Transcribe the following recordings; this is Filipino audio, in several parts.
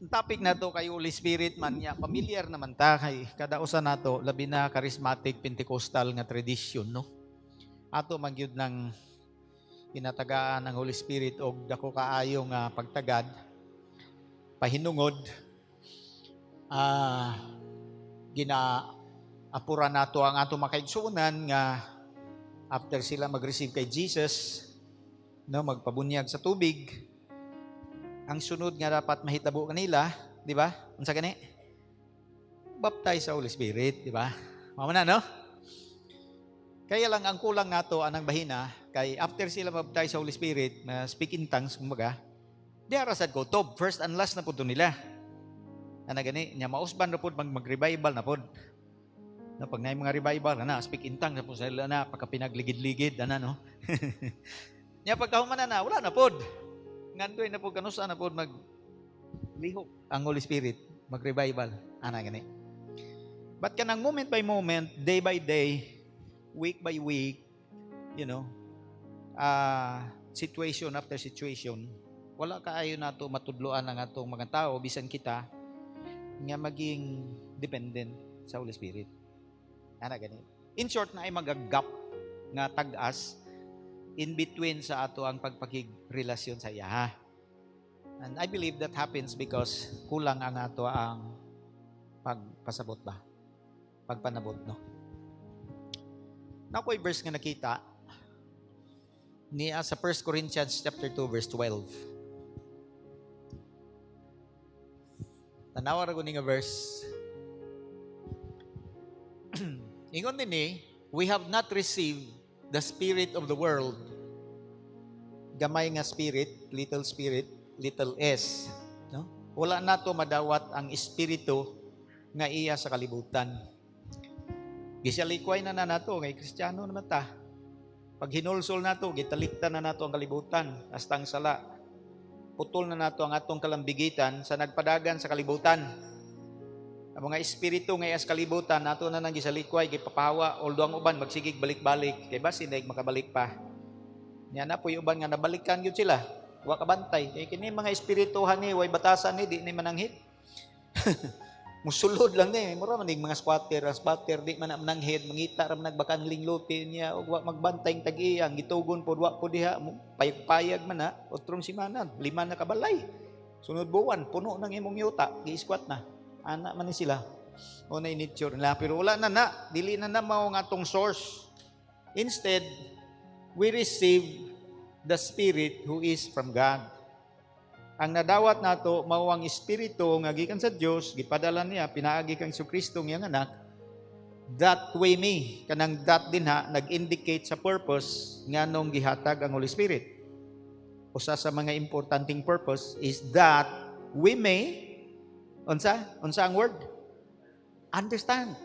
topic na to kay Holy Spirit man niya, familiar naman ta kay kada usa nato labi na charismatic Pentecostal nga tradition, no? Ato magyud ng pinatagaan ng Holy Spirit og dako kaayo nga pagtagad pahinungod ginaapura nato ang ato makaigsunan nga after sila mag-receive kay Jesus, no, magpabunyag sa tubig, ang sunod nga dapat mahitabo kanila, di ba? Unsa gani? Baptize sa Holy Spirit, di ba? Mao na, no? Kaya lang ang kulang nato anang bahina kay after sila mabaptize sa Holy Spirit na speak in tongues kumbaga, di arasad ko tob first and last na pud nila. Ana gani nya mausban ra pud mag-revival na pud. No, pag na mga revival na speak in tongues na pud sila na pagka-pinagligid-ligid ana, no. Nya pagkahuman na wala na pud. Ngandoy na po kanusa na po maglihok ang Holy Spirit, mag-revival. Ana gani. But kanang moment by moment, day by day, week by week, you know, situation after situation, wala kaayo nato matudloan ang atong mga tao bisan kita nga maging dependent sa Holy Spirit. Ana gani. In short na ay magagap nga tag-as in between sa ato ang pagpakigrelasyon sa iya. And I believe that happens because kulang ang ato ang pagpasabot ba? Pagpanabot, no? Nakoy verse nga nakita niya sa 1 Corinthians chapter 2 verse 12. Tanawa ra ko ni nga verse. Ingon dinhi, we have not received the spirit of the world. Gamay nga spirit, little s, no? Wala nato madawat ang espiritu nga iya sa kalibutan. Gisalikway na nato ngay Kristiyano naman ta. Pag hinulsol nato, gitaliktan na nato ang kalibutan, hasta ang sala. Putol na nato ang atong kalambigitan sa nagpadagan sa kalibutan. Ang mga espiritu nga sa kalibutan nato na nang gisalikway gipapahawa although ang uban magsigig balik-balik kay basi daig makabalik pa. Nya na po yung uban nga nabalikan gyud sila. Wa kabantay kay kini mga espirituhan ni way batasan ni di ni mananghit. Musulod lang ni mura man mga squatter di man mananghit mangita ra nagbakan lingluti niya ug wa magbantay tag-iyang gitugon pod wa pod diha payag-payag man na utrong simana 5 na kabalay. Sunod buwan puno nang imong yuta gi-squat na. Ana man ni sila. O na nature nila pero wala na dili na mao nga tong source. Instead, we receive the Spirit who is from God. Ang nadawat nato mao ang espiritu nga gikan sa Dios, gipadala niya pinaagi kang Kristo nga anak. That way me kanang that din ha nag-indicate sa purpose nganong gihatag ang Holy Spirit. Usa sa mga importanteng purpose is that we may unsa ang word? Understand.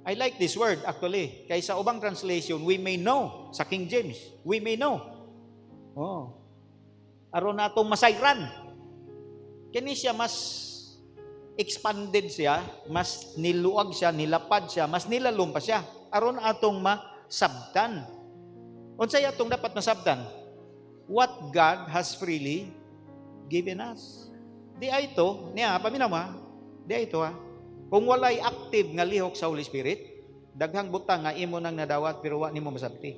I like this word actually. Kaysa ubang translation, we may know. Sa King James, we may know. Oh. Aron natong masayran. Kini siya mas expanded siya, mas niluag siya, nilapad siya, mas nilalom pa siya. Aron atong masabtan. Unsay atong dapat masabtan? What God has freely given us. Di ay ito, niya, paminaw ha, di ay ito ha. Kung walay active nga lihok sa Holy Spirit, daghang butang nga imo nang nadawat pero wa nimo masabti.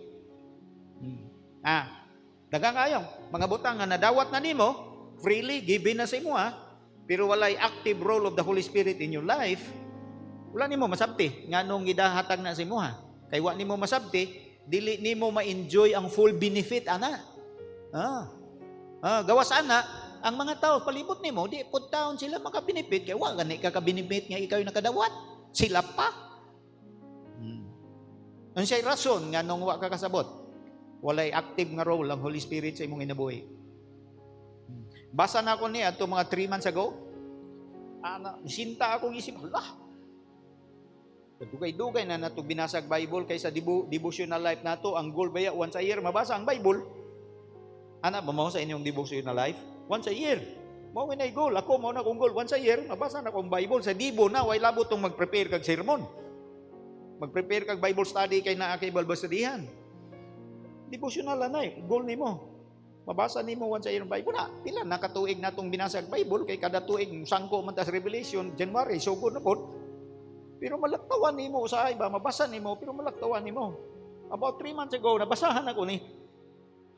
Daghang ayong mga butang nga nadawat na nimo, freely given na sa imo ha, pero walay active role of the Holy Spirit in your life, wala nimo masabti nganong gidahatag na sa imo ha. Kay wa nimo masabti, dili nimo ma-enjoy ang full benefit ana. Gawas ana ang mga tao palibot nimo di pud taon sila makabinipit kay wa gani ka kabinipit nga ikaw yung nakadawat sila pa. Unsay rason nga nung wa ka kasabot? Walay active nga role ang Holy Spirit sa imong kinabuhi. Basa na ako ni ato mga 3 months ago. Sinta akong isip, hala. Dugay-dugay na nato binasag Bible kaysa devotional life nato. Ang goal baya once a year mabasa ang Bible. Ana ba mo sa inyong devotional life? Once a year. Mao na goal. Ako mao na kong goal. Once a year, mabasa na kong Bible. Sa dibo na, way labo itong mag-prepare kag sermon. Mag-prepare kag Bible study kay naa kay Bible studyhan. Devotional na goal nimo. Mabasa nimo wan sa iyong Bible na. Pila na katuig natong binasag Bible kay kada tuig sangko man tas Revelation, January sugod na pod. Pero malaktawan nimo sa iba, mabasa nimo pero malaktawan nimo. About 3 months ago nabasahan ako ni.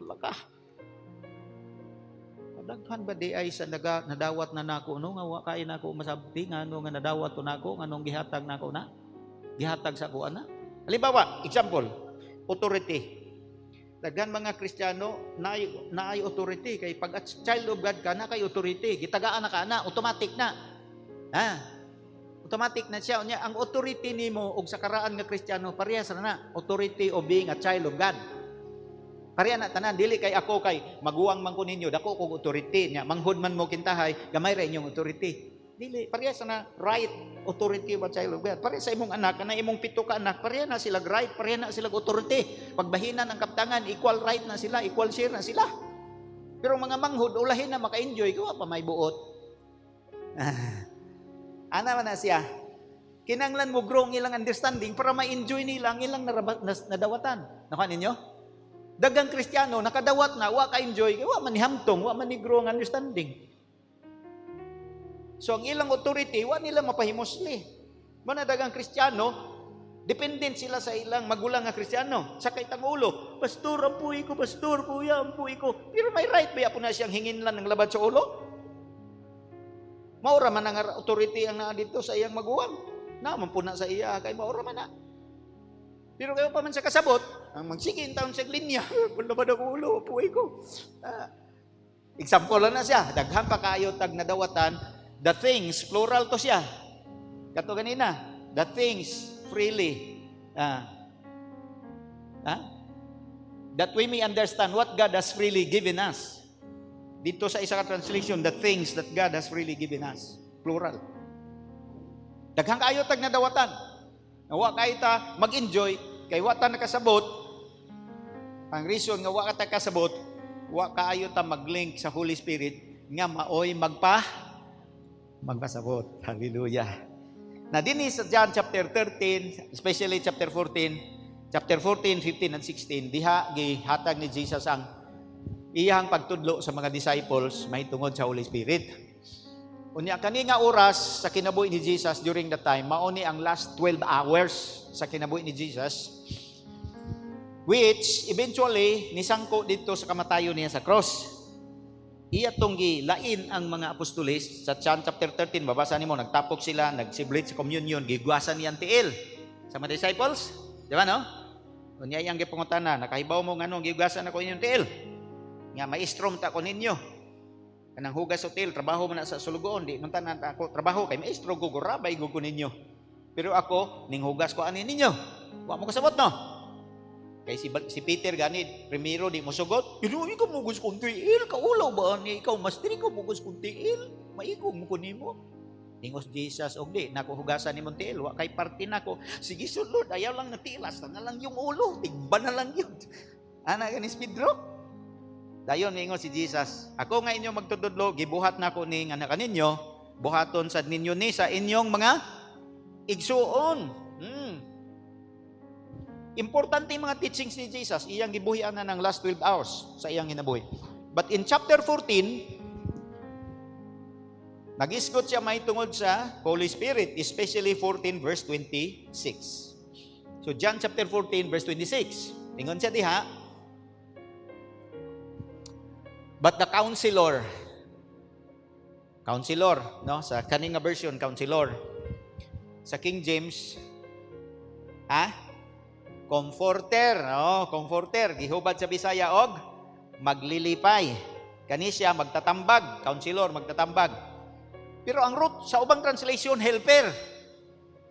Laka. Daghan ba di ay sa nadawat na nako no nga wa kay nako masabti ngano nga nadawat to nako nganong gihatag nako na gihatag sa kuan na. Halimbawa, example, authority. Daghan mga Kristiyano naay authority kay pag child of God ka na kay authority, gitagaan na ka na automatic na. Automatic na siya unya ang authority nimo og sa karaan nga Kristiyano parehas na authority of being a child of God. Pareha na tanan dili kay ako kay maguwang man ko ninyo dako kog authority nya manghud man mo kintahay gamay ra inyong authority. Dili pareha na right authority ba child of God. Pareha sa imong anak kana imong 7 ka anak pareha na sila right, pareha na sila authority. Pagbahinan ang kaptangan equal right na sila, equal share na sila. Pero mga manghud ulahin na maka-enjoy kuha pa may buot. Ana man na siya. Kinanglan mo grow ang ilang understanding para ma-enjoy nila ang ilang nadawatan. Nakuha ninyo? Dagang Kristiyano, nakadawat na, wa ka-enjoy, wa man ni hamtong, wa man ni grow ang understanding. So, ang ilang authority, wa nila mapahimosli. Mana dagang Kristiyano, dependent sila sa ilang magulang nga Kristiyano. Sakay tang ulo, pastor, ampuy ko, pastor, kuya, ampuy ko. Pero may right ba po na siyang hinginlan ng labad sa ulo? Maura man ang authority ang naa dito sa iyang maguwang. Naman po na sa iya, kay maura man na. Pero kayo pa man sa kasabot, ang magsigin taon sa linya, kung labad ang ulo, puwi ko. Example lang na siya, daghan pa kayo tag nadawatan, the things, plural to siya. Kato ganina, the things freely. That we may understand what God has freely given us. Dito sa isa ka translation, the things that God has freely given us. Plural. Daghang kayo tag nadawatan. Wa kay ta mag-enjoy kay wa ta nakasabot. Ang reason nga wa ka ta kasabot, wa kaayo ta mag-link sa Holy Spirit nga maoy magpasabot. Hallelujah. Na dinhi sa John chapter 13, especially chapter 14, 15 and 16, diha gihatag ni Jesus ang iyang pagtudlo sa mga disciples may tungod sa Holy Spirit. Unya kani nga oras sa kinabuhi ni Jesus during that time, mao ni ang last 12 hours sa kinabuhi ni Jesus, which eventually nisangko dito sa kamatayon niya sa cross. Iya tonggi lain ang mga apostoles sa John chapter 13, babasa nimo nagtapok sila, nagsiblate sa communion, gigwasan niyang tiil sa mga disciples, di ba no? Unya iyang gipangutana, nakahibaw mo nganong gigwasan ako inyong tiil? Nga maestrom ta ko ninyo. Kanang hugas hotel, trabaho man na sa sulugoon, di man tanan ako trabaho kay maestro ko rabay ko ninyo. Pero ako ning hugas ko ani ninyo. Wa mo kasabot no. Kay si Peter ganid, primero di mo sugot. Ikaw mugus kung tiil, kaulaw ba ni ikaw master ko mugus kung tiil? Maigong mo ko nimo. Ingos Jesus og di nako hugasan ni mong tiil, wa kay parte nako. Sige sulod, ayaw lang na tiilas na lang yung ulo, tigba na lang yun. Ana ganis Pedro. Dayon mingon si Jesus, ako nga inyo magtududlo, gibuhat na ko ni nga kaninyo, buhaton sa ninyo ni sa inyong mga igsuon. Importante yung mga teachings ni Jesus, iyang gibuhian na ng last 12 hours sa iyang hinabuhi. But in chapter 14, nag-isgot siya may tungod sa Holy Spirit, especially 14 verse 26. So John chapter 14 verse 26, tingon siya diha, but the counselor, no? Sa kaninga version, counselor. Sa King James, comforter, no? Comforter, gihubad sa Bisaya og maglilipay. Kani siya magtatambag, counselor, magtatambag. Pero ang root sa ubang translation, helper.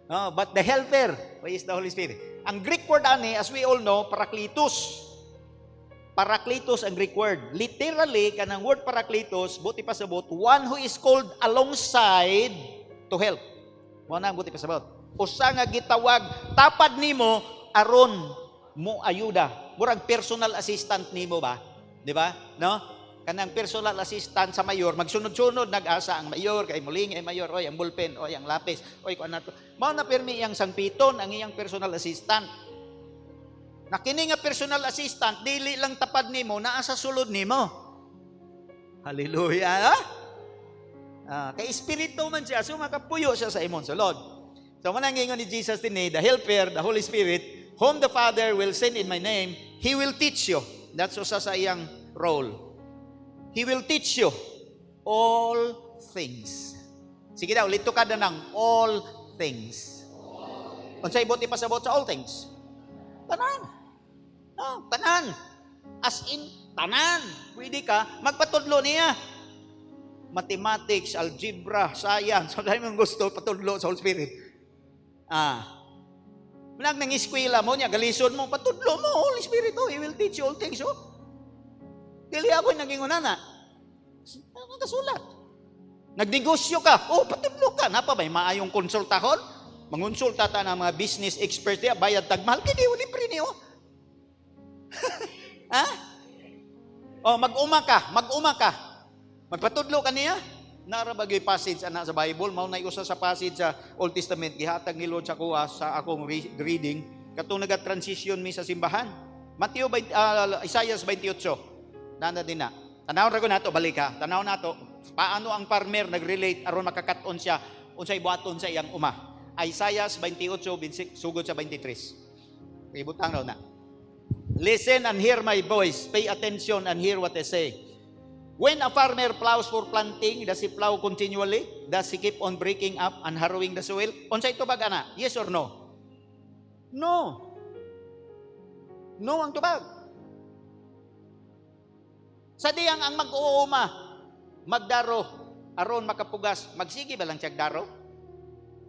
No, but the helper, who is the Holy Spirit? Ang Greek word ani, as we all know, parakletos. Parakletos ang Greek word. Literally, kanang word parakletos, buti pa sabot, one who is called alongside to help. Mo na buti pa sabot. Usa nga gitawag, tapad nimo aron mo ayuda. Murag personal assistant nimo ba? Di ba? No? Kanang personal assistant sa mayor, magsunod-sunod nag-asa ang mayor, kay muling ay mayor, oy ang ballpen, oy ang lapis, oy kuan nato. Mao na permi iyang sangpiton ang iyang personal assistant. Na kini nga personal assistant, dili lang tapad nimo, naa sa sulod nimo. Hallelujah. Kay Espiritu man siya, so makapuyo siya sa imong sulod. So manang ingon ni Jesus din, the Helper, the Holy Spirit, whom the Father will send in my name, He will teach you. That's usa sa iyang role. He will teach you all things. Sige daw, lito ka na ng all things. Unsay ibuti pa sabot sa all things? Tanan. Tanan. As in, tanan. Pwede ka, magpatudlo niya. Mathematics, algebra, science, so dahil mong gusto, patudlo sa Holy Spirit. Manag nang eskwela mo niya, galison mo, patudlo mo, Holy Spirit, He will teach you all things, Dili ako yung naging unana. Nakasulat. Nagnegosyo ka, patudlo ka. Napa ba, maayong konsultahon? Mangonsulta ta ng mga business experts niya, bayad tagmahal, kini, libre niyo. Mag-uma ka. Magpatudlo ka niya. Narabagay passage ana sa Bible, mao na usa sa passage sa Old Testament gihatag ni Lord sa kuha sa akong reading katong naga-transition mi sa simbahan. Isaiah 28. Nana din na. Tanaw ra ko nato, balik ha. Tanaw nato paano ang farmer nag-relate aron makakat-on siya unsay buhaton sa iyang uma. Isaiah 28 sugod sa 23. Ibutang raw na. Listen and hear my voice. Pay attention and hear what I say. When a farmer plows for planting, does he plow continually? Does he keep on breaking up and harrowing the soil? Unsay tubag ana? Yes or no? No. No ang tubag. Sa diyang ang mag-uuma, magdaro, aron makapugas, magsige ba lang siya daro?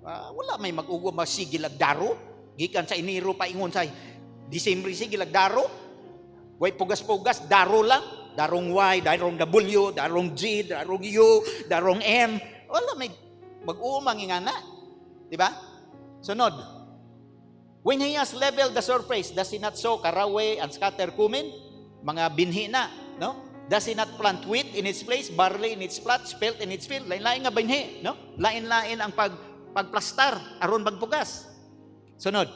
Wala may mag-uuma, magsige lagdaro. Gikan sa Enero pa ingon say, Disyembre sige lagdaro. Way pugas-pugas, daro lang. Darong Y, darong W, darong G, darong U, darong M. Wala may mag-uumang ingana. Diba? Sunod. When he has leveled the surface, does he not sow caraway and scatter cumin? Mga binhi na, no? Does he not plant wheat in its place, barley in its plot, spelt in its field? Lain-lain nga binhi, no? Lain-lain ang pagplastar, aron magpugas. Sunod.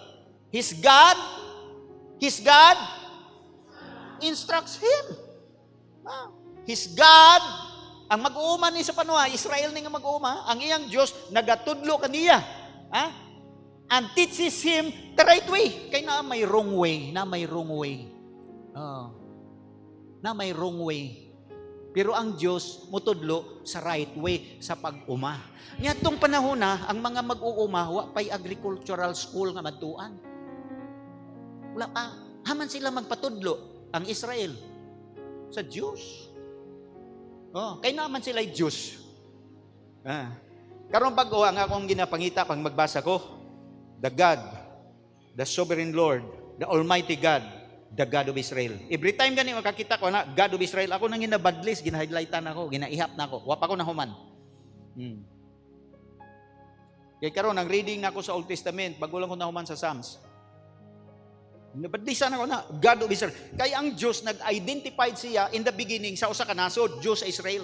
His God instructs him. His God, ang mag-uuma ni sa panuha, Israel ni nga mag-uuma, ang iyang Diyos, nagatudlo kaniya. And teaches him the right way. Kaya na may wrong way. Na may wrong way. Pero ang Diyos, mutudlo sa right way, sa pag-uma. Niyatong panahon na, ang mga mag-uuma, wa pa'y agricultural school nga matuan. Wala pa. Haman sila magpatudlo, ang Israel. Sa Diyos. Kaya naman sila ay Diyos. Karon bago ang akong ginapangita pang magbasa ko, the God, the sovereign Lord, the Almighty God, the God of Israel. Every time gani makakita ko na God of Israel, ako nang ginabadlis, gina-highlightan ako, ginaihap na ako. Wapa ko na human. Kaya karon ang reading na ako sa Old Testament, bago lang ko na human sa Psalms. Nabadlisan ako na God of Israel. Kaya ang Diyos nag-identified siya in the beginning sa usa ka nasod, Diyos sa Israel.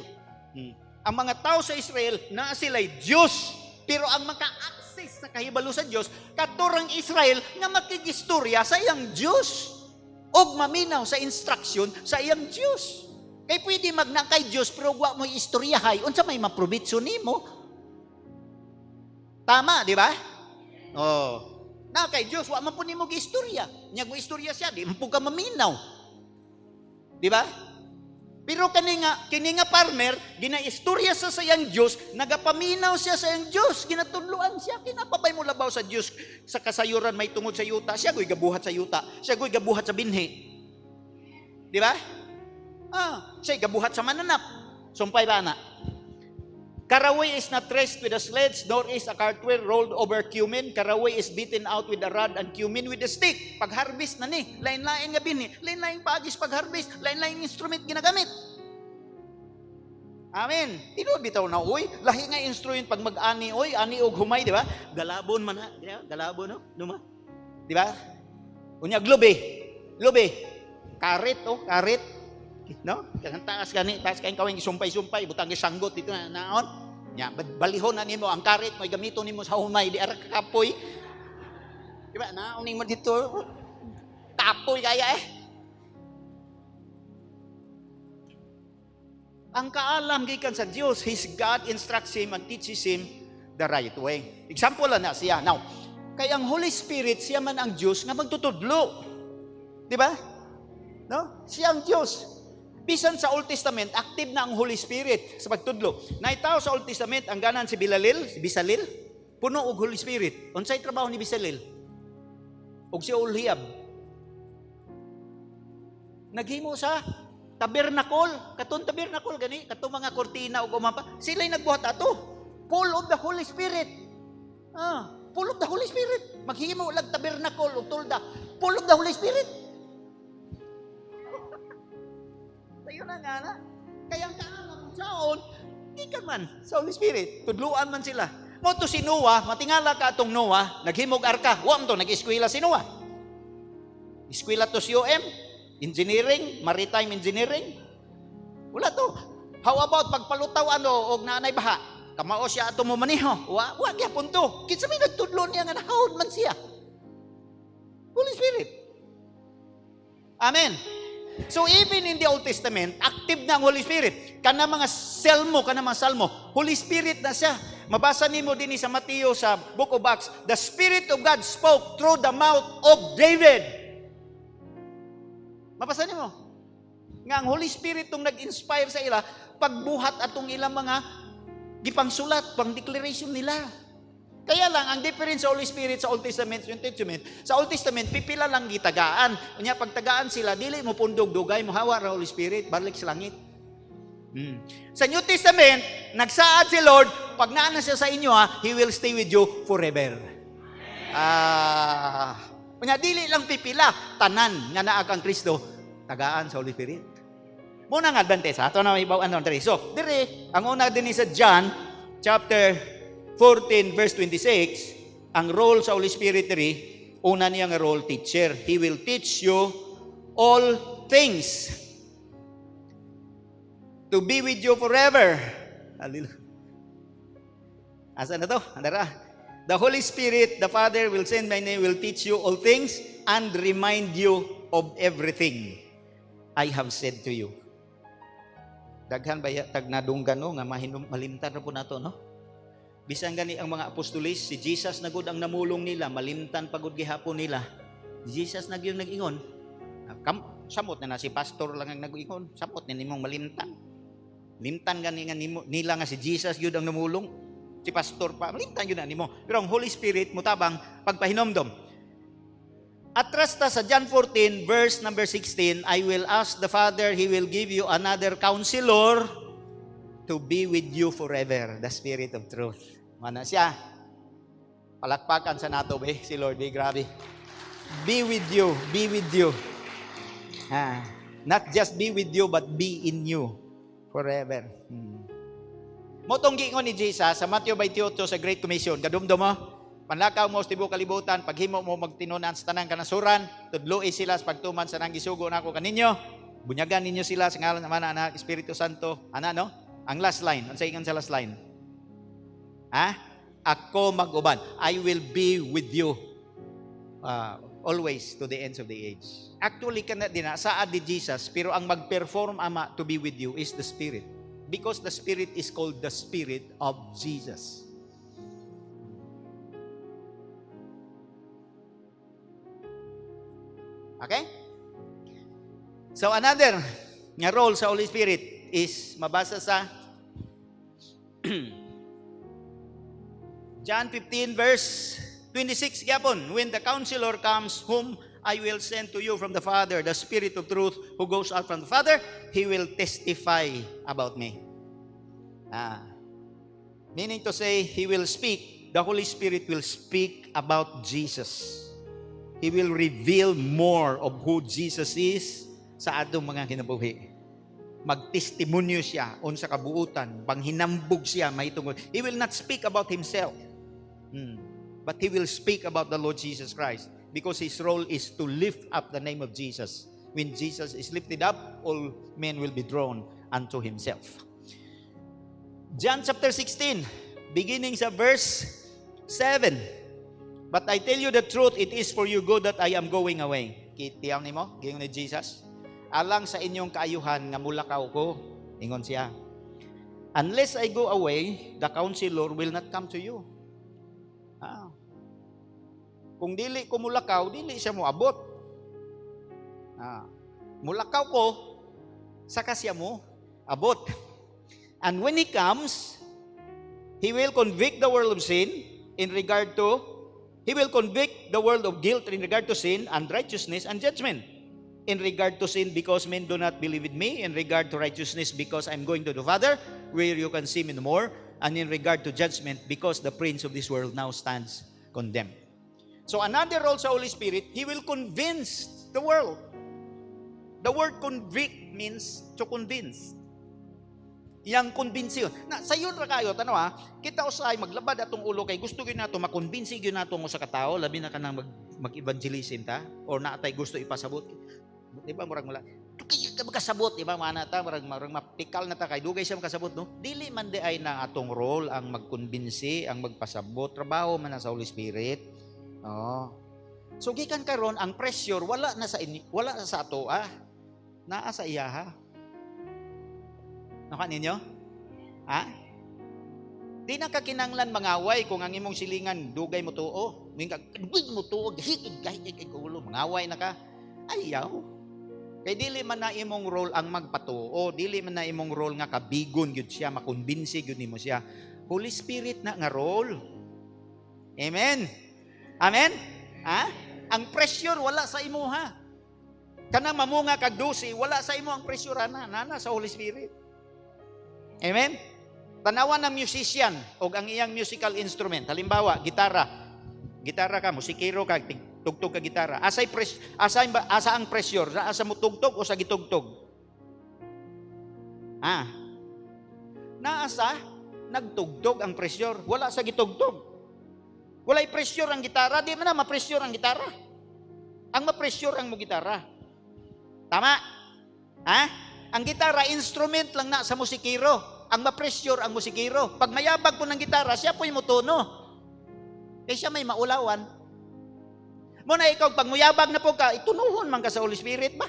Ang mga tao sa Israel na sila'y Diyos, pero ang maka-access sa kahibalo sa Diyos, katurang Israel nga makigistorya sa iyang Diyos og maminaw sa instruction sa iyang Diyos. Kaya pwede magna kay Diyos pero wa mo istoryahay unsa may maprobitso nimo. Tama, di ba? Na kay Diyos, wa man po nimo gistorya. Nya mo istorya siya, di mo ka maminaw. Di ba? Pero kini nga farmer, ginaistorya sa sayang Diyos, nagapaminaw siya sa iyang Diyos, ginatudloan siya, kinapabay mo labaw sa Diyos, sa kasayuran may tungod sa yuta, siya go'y gabuhat sa yuta, siya go'y gabuhat sa binhi. Di ba? Siya'y gabuhat sa mananap. Sumpay ba na? Caraway is not threshed with a sledge, nor is a cartwheel rolled over cumin. Caraway is beaten out with a rod and cumin with a stick. Pag-harvest na ni, lain-lain nga binhi, lain-lain paagis pag-harvest, lain-lain instrument ginagamit. Amen. Tino bitaw na, uy, lahi nga instrument pag mag-ani, uy, ani og humay, di ba? Galabon man ha, di ba? Galabon, no? Duma? Di ba? Unya, globe, karit, karit. No? Kang taas gani, taas kayong kawing isumpay-sumpay, butang isanggot dito na naon. Nya, balihon na nimo ang karit mo gamiton nimo sa humay di ara kapoy. Di ba? Naon nimo dito. Kapoy kaya ang kaalam gikan sa Dios, his God instructs him and teaches him the right way. Example na siya. Now, kay ang Holy Spirit, siya man ang Diyos nga magtutudlo. Di ba? No? Siya ang Diyos. Bisan sa Old Testament, active na ang Holy Spirit sa pagtudlo. Naitaw sa Old Testament, ang ganan si Bisalil, puno og Holy Spirit. Unsay trabaho ni Bisalil? Og si Oliab. Naghimo sa tabernacle, katong tabernacle gani, katong mga kortina ug umapa. Sila'y nagbuhat ato. Full of the Holy Spirit. Full of the Holy Spirit. Maghimo lang tabernacle ug tulda. Full of the Holy Spirit. Tayo na nga na. Kaya ang kaalam ng saon, di ka man sa Holy Spirit. Tudluan man sila. Mo to si Noah, matingala ka atong Noah, naghimog arka. Wa to nag-eskwela si Noah. Eskwela to si UM. Engineering, maritime engineering. Wala to. How about pagpalutaw og nanay baha? Kamao siya ato mo maniho. Wa gyapon to. Kinsa may nagtudlo niya nga nahawd man siya. Holy Spirit. Amen. So even in the Old Testament, active na ang Holy Spirit. Kana mga salmo, Holy Spirit na siya. Mabasa nimo din sa Mateo sa Book of Acts, the Spirit of God spoke through the mouth of David. Mabasa nimo nga ang Holy Spirit tong nag-inspire sa ila pagbuhat atong ilang mga gipangsulat, pang declaration nila. Kaya lang ang difference sa Holy Spirit sa Old Testament, sa Old Testament pipila lang gitagaan. Unya pagtagaan sila dili mo pundog dugay mo hawa ra Holy Spirit balik sa langit. Sa New Testament, nagsaad si Lord, pag naana siya sa inyo He will stay with you forever. Unya dili lang pipila, tanan nga naa kang Kristo, tagaan sa Holy Spirit. Muna nga Adventist, ato na ibaw ano diri. So, diri ang una din sa John chapter 14 verse 26, ang role sa Holy Spirit diri, una niya nga role teacher. He will teach you all things. To be with you forever. Hallelujah. Asa na to? Andara. The Holy Spirit, the Father will send my name, will teach you all things and remind you of everything I have said to you. Daghan ba tag nadunggan nga malimtan na po nato, no? Bisan gani ang mga apostolis, si Jesus na gud ang namulong nila, malimtan pagud gihapon nila. Jesus na gyud nag-ingon. Samot na si pastor lang ang nag-ingon, samot na nimong malimtan. Limtan gani nga nila nga si Jesus gyud ang namulong. Si pastor pa, malimtan yun na nimo. Pero ang Holy Spirit, mutabang, pagpahinomdom. Atras ta sa John 14, verse number 16, I will ask the Father, He will give you another counselor to be with you forever, the Spirit of truth. Mana siya? Palakpakan sa nato, si Lord, grabe. Be with you, be with you. Not just be with you, but be in you forever. Motong giingon ni Jesus sa Matthew 28 sa Great Commission, kadumdum mo, panlakaw mo sa tibuok kalibutan, paghimo mo magtinunan sa tanang kanasuran, tudloi sila sa pagtuman sa nang gisugo nako kaninyo, bunyagan ninyo sila sa ngalan ng Anak, Espiritu Santo. No? Ang last line, ang sa ingon sa last line. Ako mag-uban. I will be with you always to the ends of the age. Actually, kana din saad ni Jesus, pero ang mag-perform Ama to be with you is the Spirit. Because the Spirit is called the Spirit of Jesus. Okay? So another nga role sa Holy Spirit is mabasa sa John 15 verse 26 gyapon, when the counselor comes whom I will send to you from the Father, the Spirit of truth who goes out from the Father, He will testify about me. Meaning to say, He will speak, the Holy Spirit will speak about Jesus. He will reveal more of who Jesus is sa atong mga kinabuhi. Magtestimonyo siya unsa kabuutan, panghinambog siya mahitungod. He will not speak about Himself, but He will speak about the Lord Jesus Christ. Because His role is to lift up the name of Jesus. When Jesus is lifted up, all men will be drawn unto Himself. John chapter 16, beginning sa verse 7. But I tell you the truth, it is for your good that I am going away. Kitiyaw ni mo, gingon ni Jesus. Alang sa inyong kaayuhan nga mulakaw ko, ingon siya. Unless I go away, the counselor will not come to you. Ah. Kung dili ko mulakaw, dili siya mo abot. Ah. Mulakaw ko, saka siya mo abot. And when He comes, He will convict the world of sin in regard to, He will convict the world of guilt in regard to sin and righteousness and judgment. In regard to sin, because men do not believe in me. In regard to righteousness, because I'm going to the Father, where you can see me no more. And in regard to judgment, because the prince of this world now stands condemned. So another role sa Holy Spirit, He will convince the world. The word convict means to convince. Yang konbinsyon. Na sayon ra kayo tanaw kita usay maglabad atong ulo kay gusto gyud nato makonbinsi gyud nato mo sa katao labi na kanang mag-evangelism ta or naatay gusto ipasabot. Di ba murag mula kay ka makasabot di ba mana ta murag mapikal na ta kay dugay siya makasabot no. Dili man di ay na atong role ang magkonbinsi, ang magpasabot, trabaho man na sa Holy Spirit. Oh. So gikan karon ang pressure wala na sa wala na sa ato naa sa iyaha. Naka ninyo? Ha? Di na kakinanglan mangaway kung ang imong silingan dugay mo tuo. Dugay mo tuo, higit kahit ulo, mangaway na ka. Ayaw. Kay dili man na imong role ang magpatuo, dili man na imong role nga kabigon gyud siya, makonbinsi gyud nimo siya. Holy Spirit na nga role. Amen. Amen? Ha? Ang pressure wala sa imo ha. Kana mamunga kag dusi, wala sa imo ang pressure nana sa Holy Spirit. Amen? Tanawan ng musician o ang iyang musical instrument. Halimbawa, gitara. Gitara ka, musikero ka, tugtog ka gitara. Asa ang pressure? Asa mo tugtog o sa gitugtog? Naasa? Nagtugtog ang pressure. Wala sa gitugtog. Wala'y pressure ang gitara. Di man na ma-pressure ang gitara. Ang ma-pressure ang mo gitara. Tama? Ang gitara, instrument lang na sa musikero. Ang ma-pressure ang musikero. Pag mayabag po ng gitara, siya po yung mutuno. Eh siya may maulawan. Muna ikaw, pag mayabag na po ka, itunuhon man ka sa Holy Spirit ba?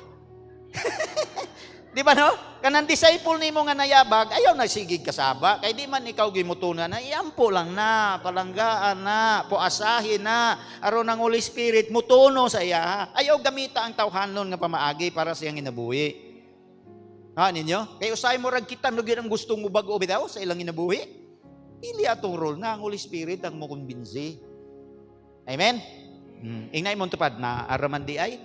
Di ba no? Kanang disciple ni mo nga nayabag, ayaw na sigig kasaba. Kaya di man ikaw gimutunan na, iampo lang na, palanggaan na, puasahin na, aron ng Holy Spirit, mutuno sa iya. Ayaw gamita ang tawhanon nga pamaagi para siyang inabuhi. Ninyo? Kaya usay mo rag kita no gyud ang gustong mo bag-o bitaw sa ilang inabuhi. Dili atong role na ang Holy Spirit ang mo kumbinsi. Amen. Ingnay mo tupad na araman di ay.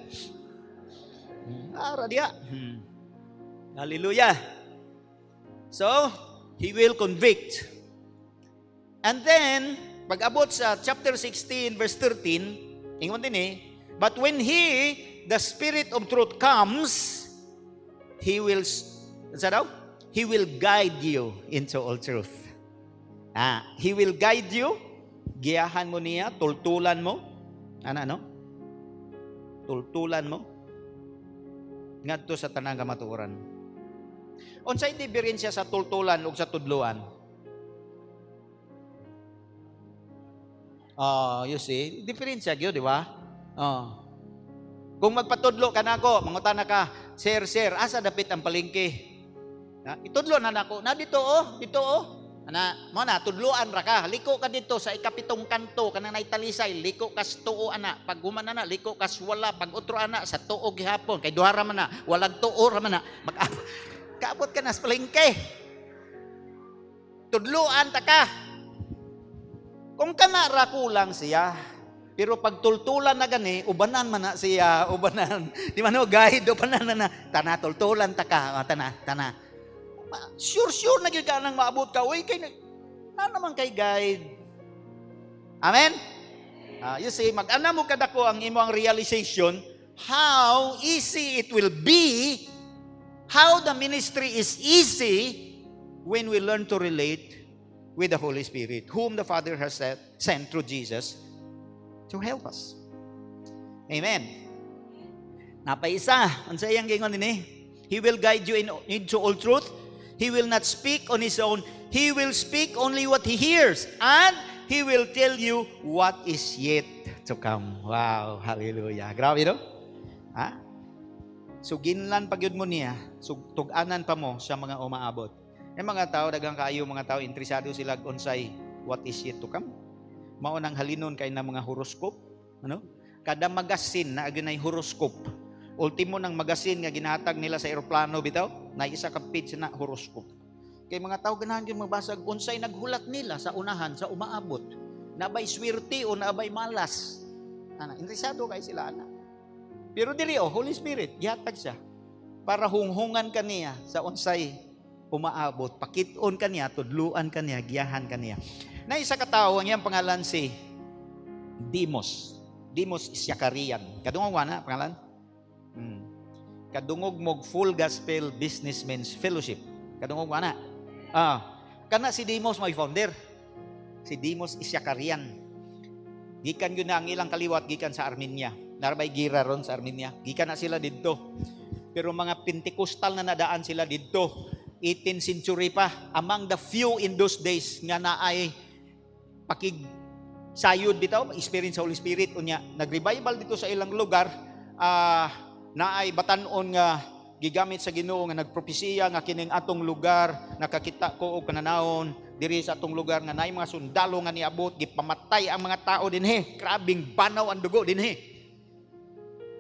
Ara dia. Hallelujah. So, He will convict. And then, pag-abot sa chapter 16 verse 13, ingon din but when He, the Spirit of truth comes, He will, He will guide you into all truth. He will guide you. Giyahan mo niya, tultulan mo. Tultulan mo. Ngadto sa tanang kamatuoran. Unsay diferensya sa tultulan ug sa tudluan? You see, diferensya gyud, di ba? Kung magpatudlo ka nako, mangutana ka, sir, asa dapit ang palengke? Itudlo na nako. Na dito mo na tudloan ra ka. Liko ka dito sa ikapitong kanto kanang naitalisay, liko kas tuo ana. Pag human na liko kas wala, pag utro ana sa tuo gihapon. Kay duha ra man na, walang tuo ra man na. Kaabot ka na sa palengke. Tudloan ta ka. Kung kana ra kulang siya. Pero pag tultulan na gani, ubanan man na siya, ubanan. Di man no, guide, ubanan na tana, tultulan ta ka, tana. Sure na gyud ka nang maabot ka. Uy, kay na naman kay guide. Amen? You see, mag-ana mo kadako ang imong realization how easy it will be, how the ministry is easy when we learn to relate with the Holy Spirit, whom the Father has sent through Jesus to help us. Amen. Napaisa, ang sayang gingon ini, He will guide you into all truth. He will not speak on His own. He will speak only what He hears. And He will tell you what is yet to come. Wow, hallelujah. Grabe no? So ginlan pagyud mo niya, tug-anan pa mo sa mga umaabot. Yung mga tao, daghang kaayo mga tao, interesado sila unsay what is yet to come. Mao nang halinon kay na mga horoscope. Ano? Kada magasin na agyunay horoscope. Ultimo ng magasin nga ginhatag nila sa eroplano bitaw, na isa ka page na horoscope. Kay mga tao ganahan gyud magbasag unsay naghulat nila sa unahan sa umaabot. Nabay swerte o nabay malas. Ana, interesado kay sila ana. Pero dili Holy Spirit, gihatag siya para hunghungan kaniya sa unsay umaabot, pakit-on kaniya, tudluan kaniya, giyahan kaniya. Na isa ka tawo ang iyang pangalan si Dimos. Dimos Isyakarian. Kadungog na pangalan? Kadungog mog Full Gospel Businessmen's Fellowship. Kadungog na. Kana si Dimos may founder. Si Dimos Isyakarian. Gikan yun na ang ilang kaliwat, gikan sa Armenia. Narbay gira ron sa Armenia. Gikan na sila dito. Pero mga Pentecostal na nadaan sila dito. 18th century pa. Among the few in those days nga na ay sayod bitaw, experience sa Holy Spirit. Unya, nag-revival dito sa ilang lugar. Na ay batanon nga gigamit sa Ginoo nga nagpropesiya nga kining atong lugar nakakita ko og kananahon diri sa atong lugar nga naay mga sundalo nga niabot gipamatay ang mga tao dinhi, grabing banaw ang dugo dinhi.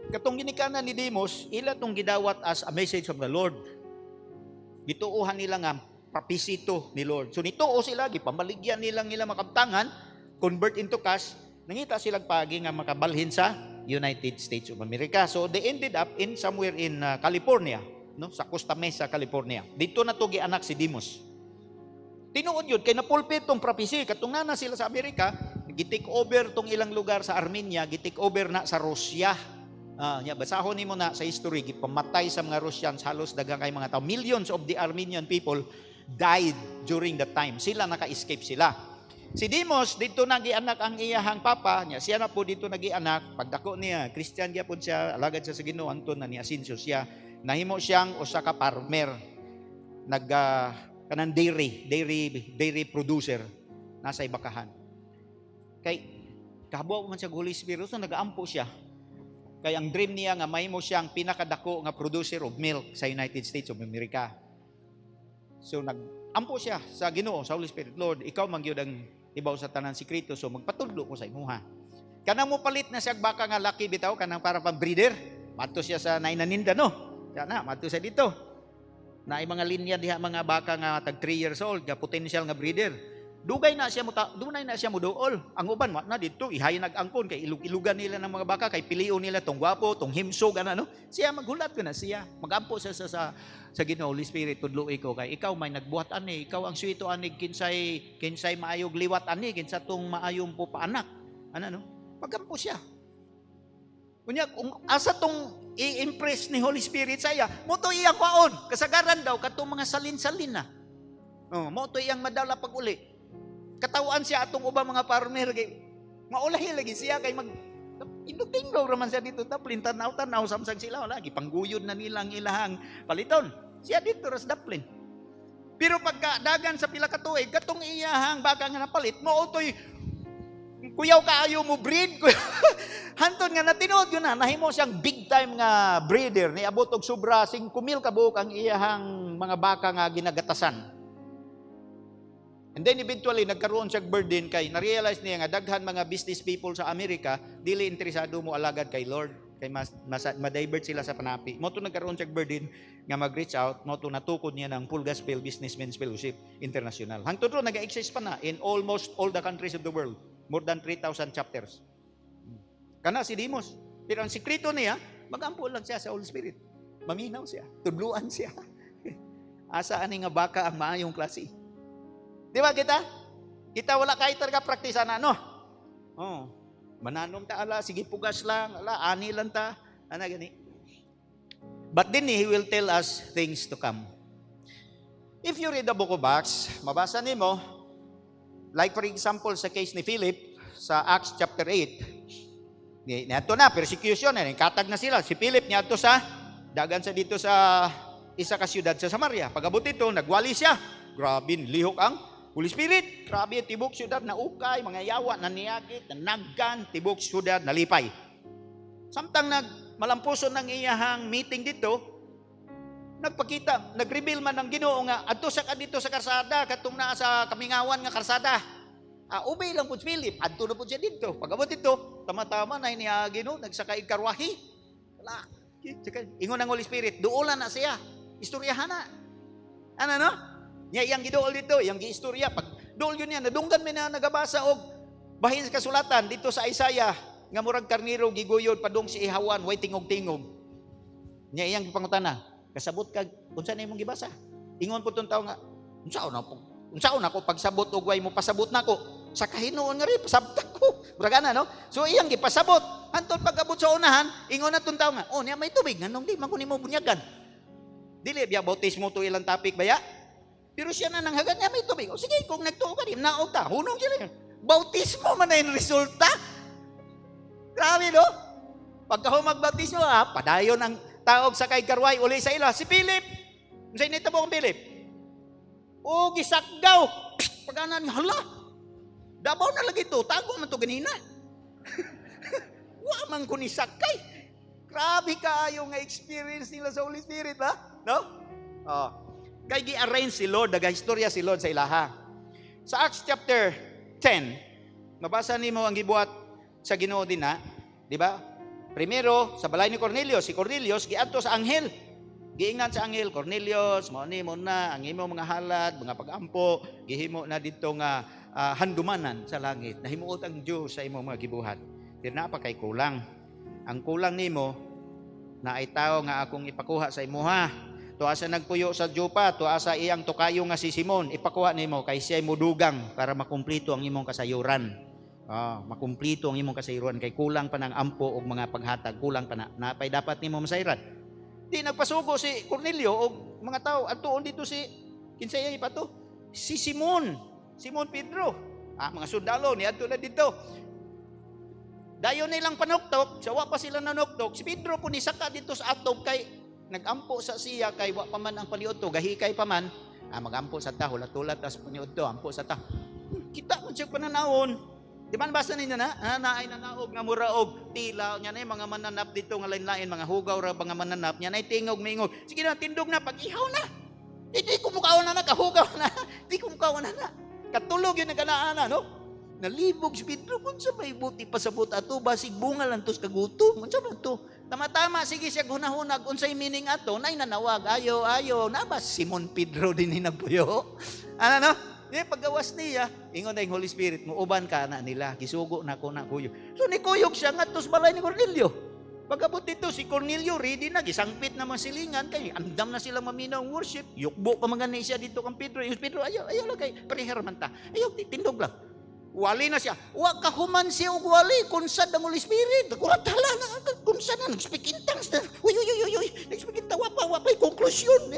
Katong ginikanan ni Dimos, ila tong gidawat as a message of the Lord. Gituohan nila nga propesito ni Lord. So nituo sila, gipamaligyan nilang nila makabtangan, convert into cash, nangita silang pagi nga makabalhin sa United States of America. So they ended up in somewhere in California, no, sa Costa Mesa, California. Dito na to gianak si Dimos. Tinuod yun kay napulpit tong prophecy katong na sila sa Amerika, gi-take over tong ilang lugar sa Armenia, gi-take over na sa Russia. Basahon nimo na sa history, gipamatay sa mga Russians halos daghang kay mga tao. Millions of the Armenian people died during that time. Sila naka-escape sila. Si Dimos, dito nagianak ang iyahang papa niya. Siya na po dito nagianak. Pagdako niya, Christian gyapon siya, alagad siya sa Ginoo, anton na ni Asinso siya. Nahimo siyang usa ka farmer. Kanang dairy producer nasa Ibakahan. Kay kahabaw man siya Holy Spirit, so nagaampo siya. Kay ang dream niya nga mahimo siyang pinakadako nga producer of milk sa United States of America. So nagampo siya sa Ginoo, sa Holy Spirit. Lord, ikaw man gyud ang ibaw sa tanan sikreto, so magpatudlo ko sa imuha. Kanang mo palit na siya baka nga laki bitaw, kanang para pang breeder. Mato siya sa nainaninda, no? Siya na, mato siya dito. Na ay mga linya diha mga baka nga tag 3 years old, nga potential nga breeder. Dunay na siya mo dool. Ang uban wa na dito ihay nag-angkon kay ilugan nila ng mga baka kay pilion nila tong gwapo, tong himsog no. Siya maghulat ko na siya. Magampo siya sa Ginoo, Holy Spirit, tudloy ko kay ikaw may nagbuhat ani, ikaw ang suwito ani kinsay maayog liwat ani, kinsa tong maayong po paanak. No? Magampo siya. Kunya kung asa tong i-impress ni Holy Spirit saya, mo to iyang kwaon, kasagaran daw katong mga salin-salin na. Mo to iyang madala pag uli. Katawan siya atong ubang mga farmer kay maulahi lagi siya kay indog-indog raman siya dito daplin tanaw-tanaw samsang sila lagi pangguyod na nilang ilahang paliton. Siya dito ras daplin. Pero pagka dagan sa pila ka tuig katong iyahang baka nga napalit mo utoy kuyaw kaayo mo breed. Hanton nga natinuod yun na nahimo siyang big time nga breeder ni abot og sobra 5,000 ka buok ang iyahang mga baka nga ginagatasan. And then eventually nagkaroon siya burden kay na-realize niya nga daghan mga business people sa Amerika dili interesado mo alagad kay Lord kay ma-divert sila sa panapi. Mo to nagkaroon siya burden nga mag-reach out, mo to natukod niya ng Full Gospel Businessmen's Fellowship International. Hangtod ro nag-exist pa na in almost all the countries of the world. More than 3,000 chapters. Kana si Dimos. Pero ang sikreto niya, magampo lang siya sa Holy Spirit. Maminaw siya, tudluan siya. Asa ani nga baka ang maayong klase. Di ba kita? Kita wala kahit talaga praktisan na, no? Mananom ta, sige pugas lang, ani lang ta, gani. But then He will tell us things to come. If you read the book of Acts, mabasa nimo, like for example sa case ni Philip, sa Acts chapter 8, niyato na, persecution, katag na sila. Si Philip niyato sa, dagan sa dito sa isa ka siyudad sa Samaria. Pag-abot dito, nagwali siya. Grabe, lihok ang Holy Spirit, grabe, tibok syudad na ukay, mga yawa, naniyagit, nanaggan, tibok syudad, nalipay. Samtang malampuson ng iyahang meeting dito, nagpakita, nag-reveal man ng Ginoo nga adto sa kadito sa karsada katong naa sa Kamingawan nga karsada. Ubay lang po si Philip, adto na po siya dito. Pag-abot dito, tama-tama na niya Ginoo, nagsakay karwahi. Wala. Ingon ang Holy Spirit, duolan na siya. Istoryahan na. Ano no? Nya iyang giduol dito, iyang giistorya. Pag duol yun yan, nadunggan mi na nagabasa og bahin sa kasulatan dito sa Isaiah nga murag karniro giguyod padung si ihawan way tingog-tingog. Nya iyang pangutana, kasabot kag unsa na imong gibasa? Ingon po tong tawo nga, unsaon ako pagsabot og way mo pasabot nako? Sa kahinuon nga rin, pasabtak ko. Murag no? So iyang gipasabot. Anton pag-abot sa unahan, ingon na tong tawo nga, niya may tubig, nganong di man ko nimo bunyagan. Dili biya bautismo to ilang topic baya? Pero siya na nang hagan niya may tubig. O sige, kung nagtuo ka rin, naog ta, hunong sila. Bautismo man na yung resulta. Grabe, no? Pagka magbautismo, padayon ang taog sa kay karway, uli sa ila. Si Philip, sa inita mo kong Philip, o gisakgaw, pag-anan, hala, dabaw na lagi to, tago man to ganina. Wa man ko ni sakay. Grabe kayo nga experience nila sa Holy Spirit, ha? No? Kay gi-arrange si Lord, nagahistorya si Lord sa ilaha. Sa Acts chapter 10, mabasa nimo ang gibuhat sa Ginoo din na, di ba? Primero, sa balay ni Cornelius, si Cornelius giadto sa anghel. Giingnan sa anghel, Cornelius, mao ni mo na ang imo mga halad, mga pag-ampo, gihimo na dito nga handumanan sa langit. Nahimuot ang Dios sa imo mga gibuhat. Pero na pa kay kulang. Ang kulang nimo na ay tao nga akong ipakuha sa imuha. Tuwa sa nagpuyo sa Jopa, tuwa sa iyang tukayo nga si Simon, ipakuha nimo kay siya mudugang para makumplito ang imong kasayuran. Makumplito ang imong kasayuran kay kulang pa ng ampo og mga paghatag, kulang pa na napay dapat nimo masayran. Di nagpasugo si Cornelio og mga tao adtuon dito si kinsay pa to? Si Simon Pedro. Mga sundalo ni adto na dito. Dayon nilang panuktok, sa wa pa sila nanuktok, si Pedro po ni saka dito sa atob kay nagampo sa siya kay wa pa man ang paniudto, gahikay pa man, magampo sa ta, hulat-hulat tas paniudto, ampo sa ta. Kita man siya pananawon. Di ba nabasa ninyo na? Naay nanaog nga muraog tila nya nay mga mananap dito nga lain-lain mga hugaw ra mga mananap nya nay tingog mingog. Sige na tindog na pag-ihaw na. Di ko mukaon na kahugaw na. Di ko mukaon na. Katulog yun naganaana no? Nalibog si Pedro kun sa may buti pasabot ato basig bunga lang tos kagutom. Unsa man to? Tama-tama sige siya hunahunag unsay meaning ato nay nanawag ayo nabas Simon Pedro din hinagpuyo. Ano no? Paggawas niya, ingon na yung Holy Spirit, muuban ka na nila, kisugo na ko na kuyo. So ni kuyog siya nga tos balay ni Cornelio. Pagabot dito, si Cornelio ready na, gisangpit na mga silingan, kay andam na sila maminaw worship, yukbo pa mga siya dito kang Pedro. Yung Pedro, ayaw lang kay, parihar man ta. Ayaw, tindog lang. Wali na siya. Wa kahuman siya og wali, kunsad ang Holy Spirit. Kuratala na, kunsad na, nag-speak in tongues na. Uy, nag-speak in tongues, wapay, konklusyon.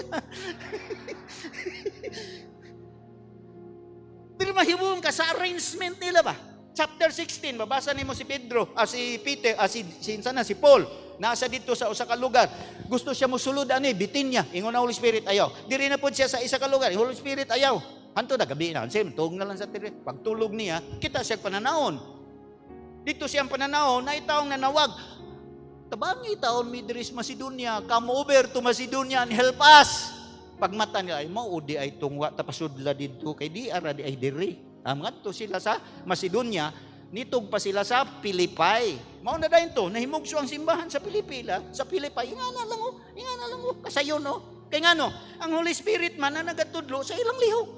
Pero mahibong ka sa arrangement nila ba? Chapter 16, babasa nimo si Pedro, si Peter, si Paul, nasa dito sa usa ka lugar. Gusto siya mosulod ani bitin niya. Ingon na Holy Spirit ayaw. Diri na pud siya sa isa ka lugar. Holy Spirit ayaw. Hanto na gabi na. Sim, tug na lang sa tiri. Pagtulog niya, kita siya pananaon. Dito siyang pananaon na itaong nanawag. Tabangi taon mi diri sa Macedonia, come over to Macedonia and help us. Pagmata nila ay maudi ay tungwa tapasudla dito kay di ara di ay diri. Ngadto sila sa Macedonia, nitog pa sila sa Pilipay. Mao na dayon to, nahimugso ang simbahan sa Pilipila, sa Pilipay. Ingana lang mo, kasayon no. Kay ngano, ang Holy Spirit man na nagatudlo sa ilang lihok.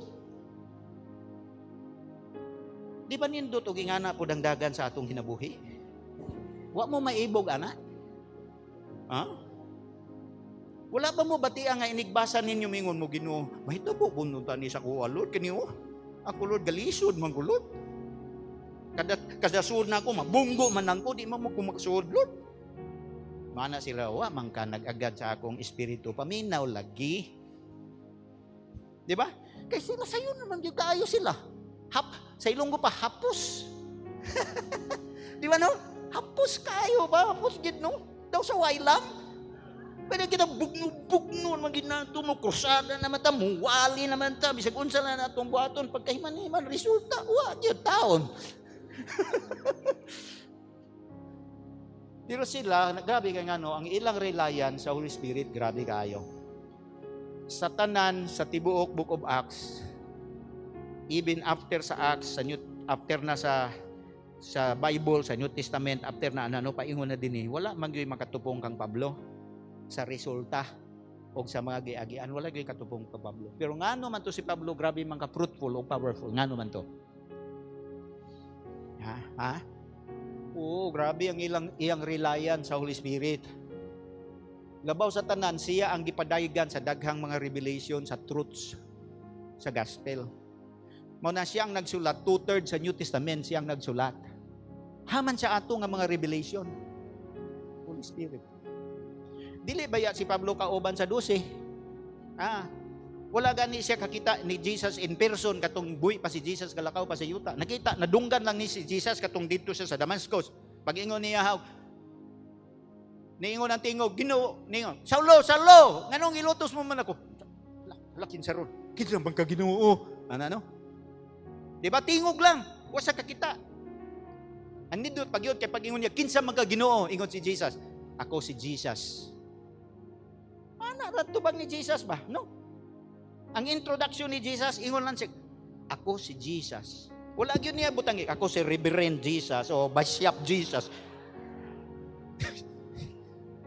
Di ba nindot og ingana pud ang dagan sa atong kinabuhi? Wa mo maibog ana? Wala ba mo batian nga inigbasa ninyo mingon mo Ginoo? Mahitabo bununta ni sa kuha Lord kaniyo. Ako Lord galisod man gulod. Kada suod na ako mabunggo man nang ko di mo kumagsuod Lord. Mana sila wa man ka nag-agad sa akong espiritu paminaw lagi. Di ba? Kay sila sayo naman gyud kaayo sila. Sa Ilonggo pa hapos. Di ba no? Hapos kayo ba? Hapos gyud no? Daw sa wailam. Pwede kita bugno man ginato mo krusada naman ta muwali naman ta bisag unsa na natong buhaton pagkahiman-himan resulta wa gyud taon. Pero sila grabe kay ngano ang ilang reliance sa Holy Spirit grabe kaayo. sa tanan sa tibuok Book of Acts, even after sa Acts, after na sa Bible, sa New Testament, after na ano paingon na din wala man gyud makatupong kang Pablo sa resulta o sa mga giagian, wala gyud katupong kang Pablo. Pero ngano man to si Pablo, grabe man ka fruitful o powerful, ngano man to? Ha? Oo, grabe ang iyang reliance sa Holy Spirit. Labaw sa tanan, siya ang gipadaygan sa daghang mga revelation, sa truths, sa gospel. Mao na siya ang nagsulat, 2/3 sa New Testament siya ang nagsulat. Haman sa ato nga mga revelation. Holy Spirit. Dili baya si Pablo kauban sa 12? Wala gani siya kakita ni Jesus in person katong buhi pa si Jesus galakaw pa sa yuta. Nakita, nadunggan lang ni si Jesus katong dito siya sa Damascus. Pag-ingon niya, niingon ang tingog, Ginoo, niingon, Saulo, nganong ilutos mo man ako? Lakin sa ron, kinsa bang ka Ginoo? Ano? Di ba tingog lang, wa sa kakita. Andito pagyod kay pag-ingon niya, kinsa man ka Ginoo? Ingon si Jesus, ako si Jesus. Radto bang ni Jesus ba? No. Ang introduction ni Jesus, ingon lang siya, ako si Jesus. Wala gyud niya butang, ako si Reverend Jesus o Bishop Jesus.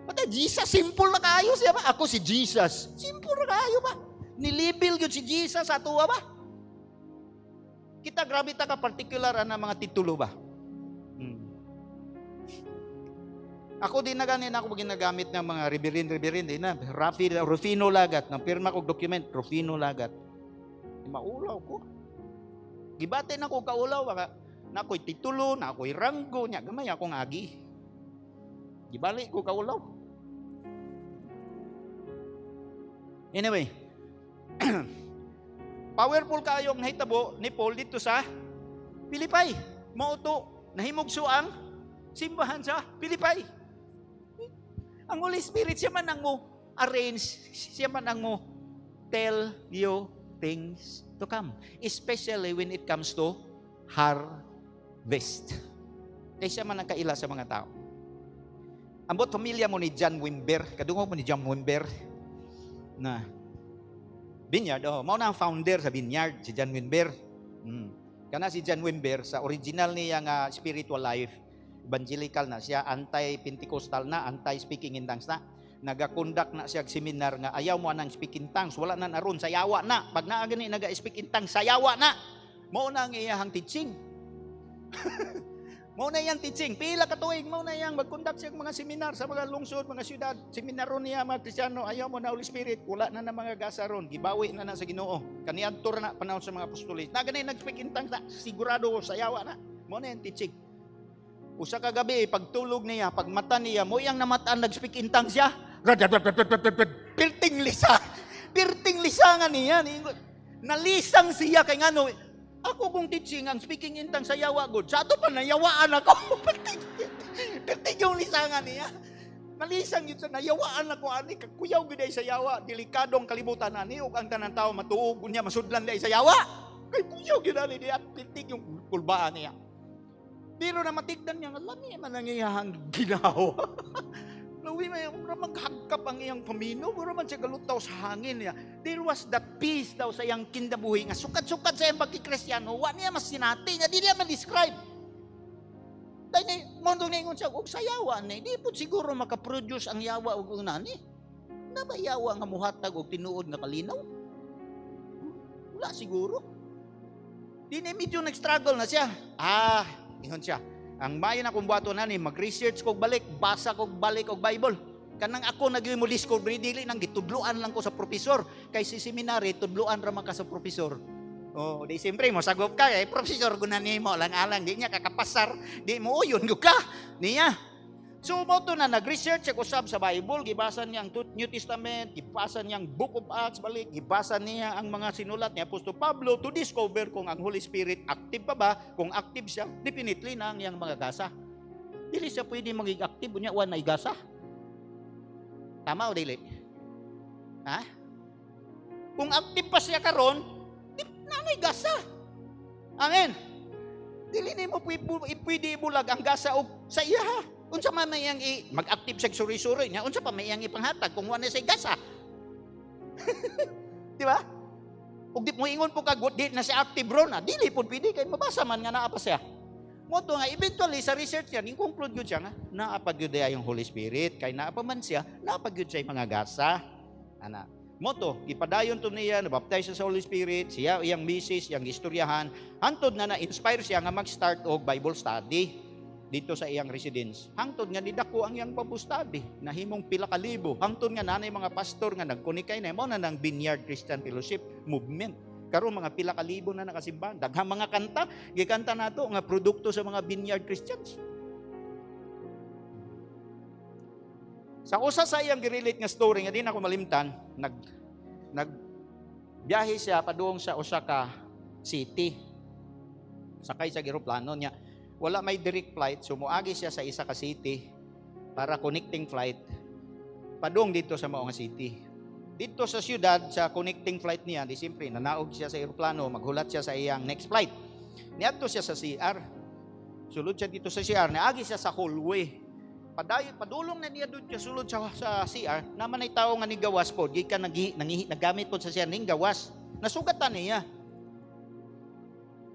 Pata Jesus, simple na kayo siya ba? Ako si Jesus. Simple na kayo ba? Nilibel gyud si Jesus sa tuwa ba? Kita grabe ta ka particular na mga titulo ba? Ako din na ganin ako ginagamit ng mga reverend na Rufino Lagat, ng pirma kong document, Rufino Lagat. Maulaw ko. Gibate na ko kaulaw, na ako'y titulo, na ako'y ranggo, niya, gamay akong agi. Gibalik ko kaulaw. Anyway, powerful kayo ang nahitabo ni Paul dito sa Pilipay. Mauto, nahimugso ang simbahan sa Pilipay. Ang Holy Spirit, siya man ang mo arrange, siya man ang mo tell you things to come. Especially when it comes to harvest. Kaya siya man ang kaila sa mga tao. Ambot pamilya mo ni John Wimber, kadungog mo ni John Wimber, na Vineyard, mao na ang founder sa Vineyard, si John Wimber. Kana si John Wimber, sa original niya nga spiritual life, evangelical na siya, anti-Pentecostal na, anti-speaking in tongues na. Nagakondak na siya seminar nga ayaw mo nang speak in tongues, wala na naron, sayawa na. Pag naagani naga-speak in tongues, sayawa na. Mao na ang iyahang teaching. Mao na iyang teaching. Pila ka tuig, mao na iyang magkondak siya mga seminar sa mga lungsod, mga syudad. Seminaron niya mga Kristiyano, ayaw mo na Holy Spirit, wala na mga gasaron, gibawi na sa Ginoo. Kaniadto na panahon sa mga apostolis. Nagani nag-speak in tongues na, sigurado sayawa na. Mao na iyang teaching. Usa ka gabi, pagtulog niya, pag mata niya, mo iyang namataan, nag-speak in tongues siya. Pirting lisangan niya. Nalisang siya kay ngano. Ako kung teaching, ang speaking in tongues sa yawa good. Sa ato pa, nayawaan ako. Pirting yung lisangan niya. Nalisang yun sa nayawaan ako. Ani, kuyaw gud ay sa yawa. Delikadong kalibutan ani. Ug ang tanang tao matuog niya, masudlan day sa yawa. Kay kuyaw gud ani niya. Pirting yung kulbaan niya. Pero na matigdan niya, alam niya man ang iyang ginawa. Nawi may maghagkap ang iyang pamino, pero man siya galutaw sa hangin niya. There was that peace daw sa iyang kindabuhi, nga sukat-sukat sa iyang pagkikristyano, wa niya mas sinati, nga di niya man-describe. Dahil na, mundo na ingon siya, sa yawa na, di po siguro makaproduce ang yawa o kung nani. Na ba yawa nga muhatag o tinuod nga kalinaw? Wala siguro. Di na medyo nag-struggle na siya. Ingon siya, ang mayon akong buhaton na ni, mag-research kog balik, basa kog balik og Bible. Kanang ako naging mo discovery, dili nang gitudluan lang ko sa profesor. Kay si seminary, tudluan raman ka sa profesor. Di siyempre mo sagop ka, profesor gunan nimo lang alang, di niya kakapasar, di mo uyon ka niya. So mo to na nag-research ako sab sa Bible, gibasa niya ang New Testament, gibasa niya ang Book of Acts balik, gibasa niya ang mga sinulat ni Apostol Pablo to discover kung ang Holy Spirit active pa ba. Kung active siya, definitely na ang iyang mga gasa. Dili siya pwede maging active unya wa nay gasa. Tama o dili? Kung active pa siya karon, di nanay gasa. Amen. Dili nimo pwede ibulag ang gasa og sa iya. Unsa man mayang mag-active sa suri-suri niya, unsa pa mayang ipanghatag kung wala say gasa. Di ba? Ug di mo ingon po kag di na siya active ron, dili pud pwede kay mabasa man nga naa pa siya. Mo to nga eventually sa research niya, conclude gyud siya nga naa pa gyud yung Holy Spirit kay naa pa man siya, naa pa gyud siya mga gasa. Ana. Mo to, ipadayon to niya, nabaptize siya sa Holy Spirit, siya iyang misis, iyang istoryahan, hantod na na-inspire siya nga mag-start og Bible study dito sa iyang residence. Hangtod nga nidako ang iyang Bible study, nahimong pila ka libo. Hangtod nga nanay mga pastor nga nagkunikay na mo na ng Vineyard Christian Fellowship movement. Karon mga pila ka libo na nakasimbahan. Daghang mga kanta, gikanta nato nga produkto sa mga Vineyard Christians. Sa usa sa iyang girelate nga story nga di na ko malimtan, nagbiyahe siya padung sa usa ka city. Sakay sa eroplano niya. Wala may direct flight, so muagi siya sa isa ka city para connecting flight padung dito sa mao nga city. Dito sa siyudad, sa connecting flight niya, di siyempre, nanaog siya sa aeroplano, maghulat siya sa iyang next flight. Niadto siya sa CR. Sulod siya dito sa CR, naagi siya sa hallway. Padulong na niya doon siya sulod sa CR, naman ay tao nga ni gawas po, di ka nagamit po sa CR, ning gawas. Nasugatan niya.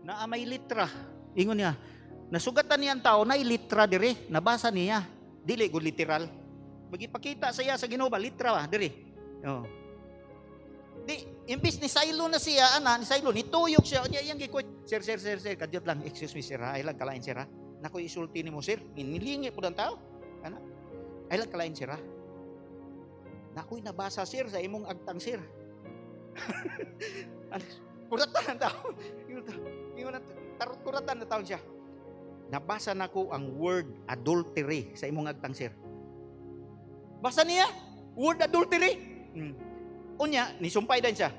Na may litra. Ingon niya, nasugatan niya ang tao, na litra dire, nabasa niya. Dili go literal. Magipakita sa iya sa Ginoo ba, litra ba, dire. Oh. Di, imbis ni Silo na siya, ni Silo, nituyok siya, iyang gikoy, sir, kadyot lang, excuse me sir, ay lang kalain sir, nako isulti ni mo sir, nilingi po ng tao, ay lang kalain sir, nako'y nabasa sir, sa imong agtang sir. Kuratan ng tao, kuratan na tao siya, nabasa na ko ang word adultery sa imong agtang sir. Basa niya, word adultery. Unya, nisumpay din siya.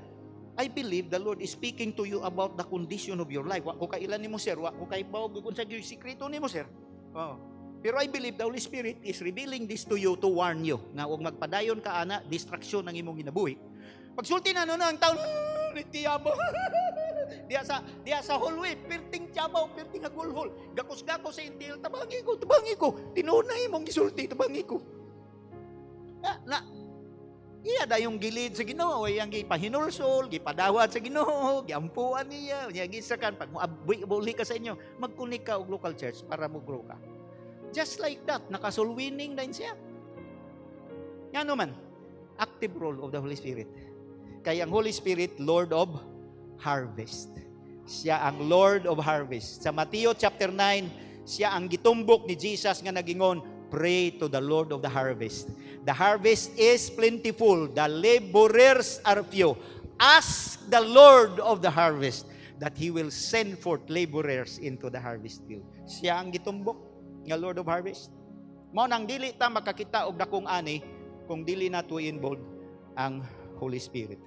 I believe the Lord is speaking to you about the condition of your life. Wa ko kailan nimo sir, wa ko kay bawog kun sa sikreto nimo sir. Oh. Pero I believe the Holy Spirit is revealing this to you to warn you nga huwag magpadayon ka ana, distraction ng imong ginabuhi. Pagsulti na no ang taon, tiyabo. Diya sa hallway, perting tiyabaw, perting agulhol. Gakos-gakos sa intil, tabangi ko. Tinunay mong gisulti, tabangi ko. Iya da yung gilid sa Ginoo, yang gipahinulsol, gipadawat sa Ginoo, giampuan niya, nya gisakan pag moabuli ka sa inyo, magkunik ka og local church para mo grow ka. Just like that, nakasulwining din siya. Ngano man, active role of the Holy Spirit. Kaya ang Holy Spirit, Lord of Harvest. Siya ang Lord of Harvest. Sa Mateo chapter 9, siya ang gitumbok ni Jesus nga nagingon, pray to the Lord of the harvest. The harvest is plentiful. The laborers are few. Ask the Lord of the harvest that He will send forth laborers into the harvest field. Siya ang gitumbok nga Lord of harvest. Mao nang dili ta makakita og dakong ani kung dili nato involve ang Holy Spirit.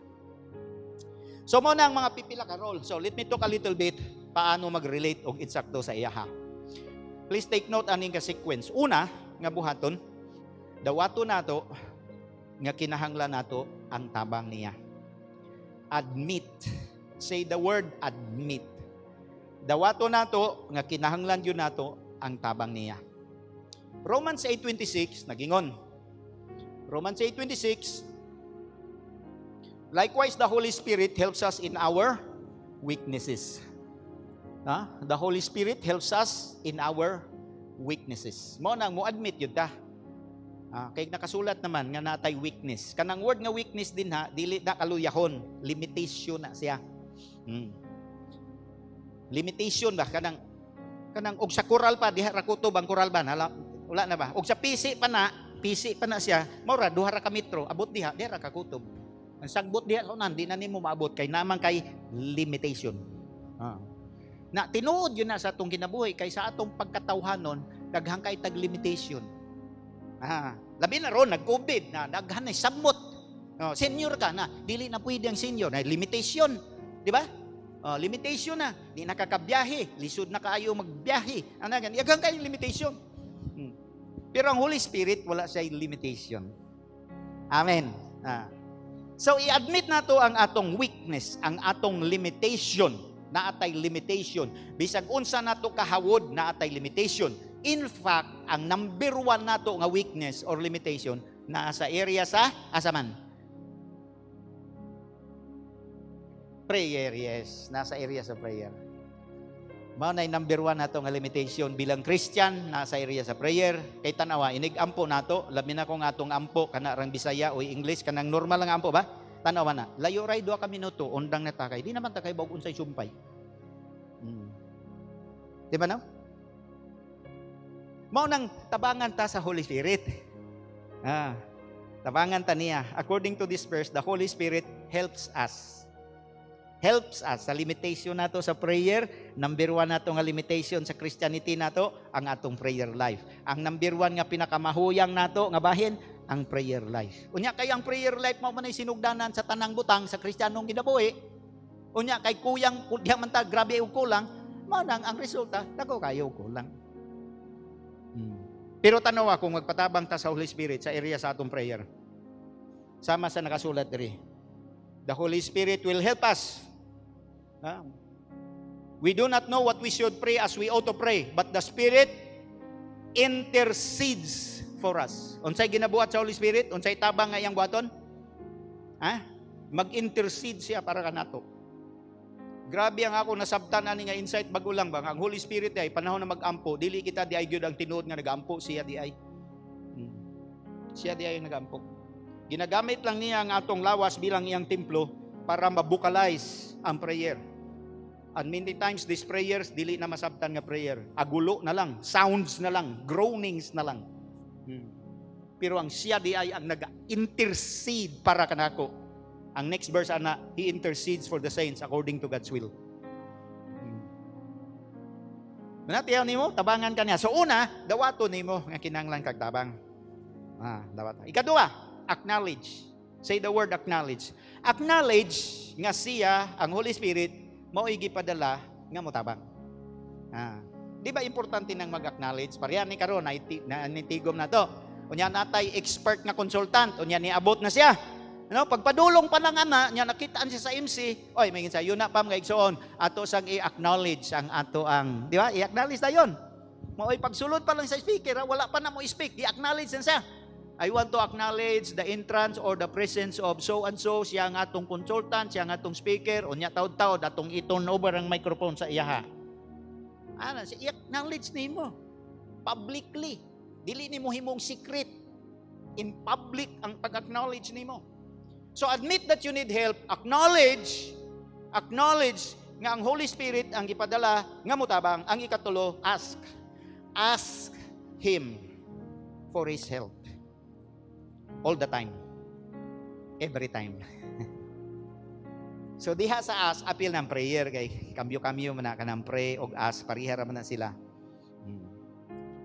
So mao na ang mga pipila ka role. So let me talk a little bit paano mag-relate og insakto sa iya ha. Please take note aning ka sequence. Una nga buhaton, dawato nato nga kinahanglan nato ang tabang niya. Admit. Say the word admit. Dawato nato nga kinahanglan yun nato ang tabang niya. Romans 8:26 nagingon. Romans 8:26, likewise the Holy Spirit helps us in our weaknesses. The Holy Spirit helps us in our weaknesses. Mo nang mo admit yun ta. Kay nakasulat naman nga natay weakness. Kanang word nga weakness din ha, dili na kaluyahon, limitation na siya. Limitation ba kanang og sa koral pa diha ra kutob ang koral ba wala na ba? Og sa PC pa na siya, mura duha ra ka metro, abot diha ra ka kutob. Ang sagbot diha kunan di na nimo maabot kay naman kay limitation. Na tinuod yun na sa atong kinabuhi kay sa atong pagkatawhanon daghang kay tag limitation. Labi na ron nag-COVID na daghan ay sabot. Senior ka na, dili na pwede ang senior, na limitation, di ba? Limitation na, di nakakabiyahe, lisod na kaayo magbiyahe. Daghang kay limitation. Pero ang Holy Spirit wala siya limitation. Amen. So i-admit nato ang atong weakness, ang atong limitation. Naatay limitation. Bisag unsa nato kahawod, naatay limitation. In fact, ang number one nato nga weakness or limitation na sa area sa asaman. Prayer, yes. Nasa area sa prayer. Mao na number 1 nato nga limitation bilang Christian, nasa area sa prayer. Kay tanawa, inig-ampo nato, labi na ko nga atong ampo, kana rang Bisaya o English, kanang normal lang ampo ba? Tanawa na, layo ray 2 ka minuto, undang na takay. Di naman takay bawag unsay sumpay. Di ba no? Mao nang tabangan ta sa Holy Spirit. Tabangan ta niya. According to this verse, the Holy Spirit helps us. Helps us sa limitation nato sa prayer. Number 1 nato nga limitation sa Christianity nato, ang atong prayer life. Ang number 1 nga pinakamahuyang nato nga bahin, ang prayer life. Unya kay ang prayer life mao man ay sinugdanan sa tanang butang sa Kristiyanong kinabuhi. Unya kay kuyang diha man ta grabe og kulang, mao nang ang resulta dako kayo kulang. Pero tanawa kung magpatabang ta sa Holy Spirit sa area sa atong prayer. Sama sa nakasulat diri. The Holy Spirit will help us. We do not know what we should pray as we ought to pray, but the Spirit intercedes for us. Unsay ginabuhat sa Holy Spirit? Unsay tabang nga iyang buhaton? Mag-intercede siya para kanato. Grabe ang ako nasabtan ani nga insight bago lang ba? Ang Holy Spirit ay panahon na mag-ampo, dili kita di ay gyud ang tinuod nga nag-ampo, siya di ay. Siya di ay nag-ampo. Ginagamit lang niya ang atong lawas bilang iyang templo para mabukalize ang prayer. And many times these prayers dili na masabtan nga prayer. Agulo na lang, sounds na lang, groanings na lang. Pero ang siya di ay ang nag-intercede para kanako. Ang next verse ana, He intercedes for the saints according to God's will. Manatiyaw nimo, tabangan ka niya. So una, dawato nimo nga kinahanglan kag tabang. Dawato. Ikaduha, acknowledge. Say the word acknowledge. Acknowledge nga siya, ang Holy Spirit, mao gipadala nga motabang. Di ba importante nang mag-acknowledge? Pareha ni karon na nitigom na to. Unya natay expert nga consultant, unya niabot na siya. Pagpadulong pa lang ana, nya nakitaan siya sa MC, oy may ginsa yun na pam nga igsoon, ato sang i-acknowledge ang ato ang, di ba? I-acknowledge ta yon. Mo'y pagsulod pa lang sa speaker, wala pa na mo i-speak, i-acknowledge na siya. I want to acknowledge the entrance or the presence of so and so, siya ang atong consultant, siya ang atong speaker, unya taud-taud atong i-turn over ang microphone sa iyaha. I-acknowledge nimo publicly. Dili nimo himong secret. In public ang pag-acknowledge nimo. So admit that you need help, acknowledge nga ang Holy Spirit ang gipadala nga motabang. Ang ikatulo, ask Him for His help. All the time. Every time. So diha sa ask, appeal ng prayer kay kambyo-kambyo man na kanang pray og ask, parihara man na sila.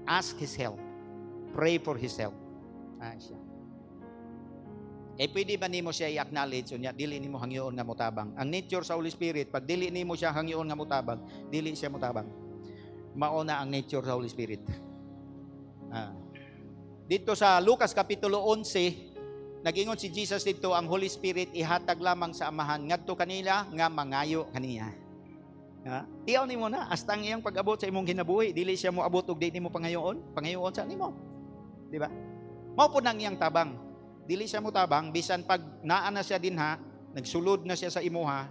Ask His help. Pray for His help. Siya. Pwede ba nimo siya i-acknowledge unya dili nimo hangyoon nga motabang? Ang nature sa Holy Spirit, pag dili nimo siya hangyoon nga motabang, dili siya motabang. Mao na ang nature sa Holy Spirit. Dito sa Lucas kapitulo 11, nagingon si Jesus dito, ang Holy Spirit ihatag lamang sa amahan ngadto kanila nga mangayo kaniya. Tiyaw nimo na hasta ang iyang pag-abot sa imong kinabuhi, dili siya mo abot og di nimo pangayoon sa nimo. Di ba? Mao po nang iyang tabang. Dili siya motabang bisan pag naa na siya dinha, nagsulod na siya sa imuha,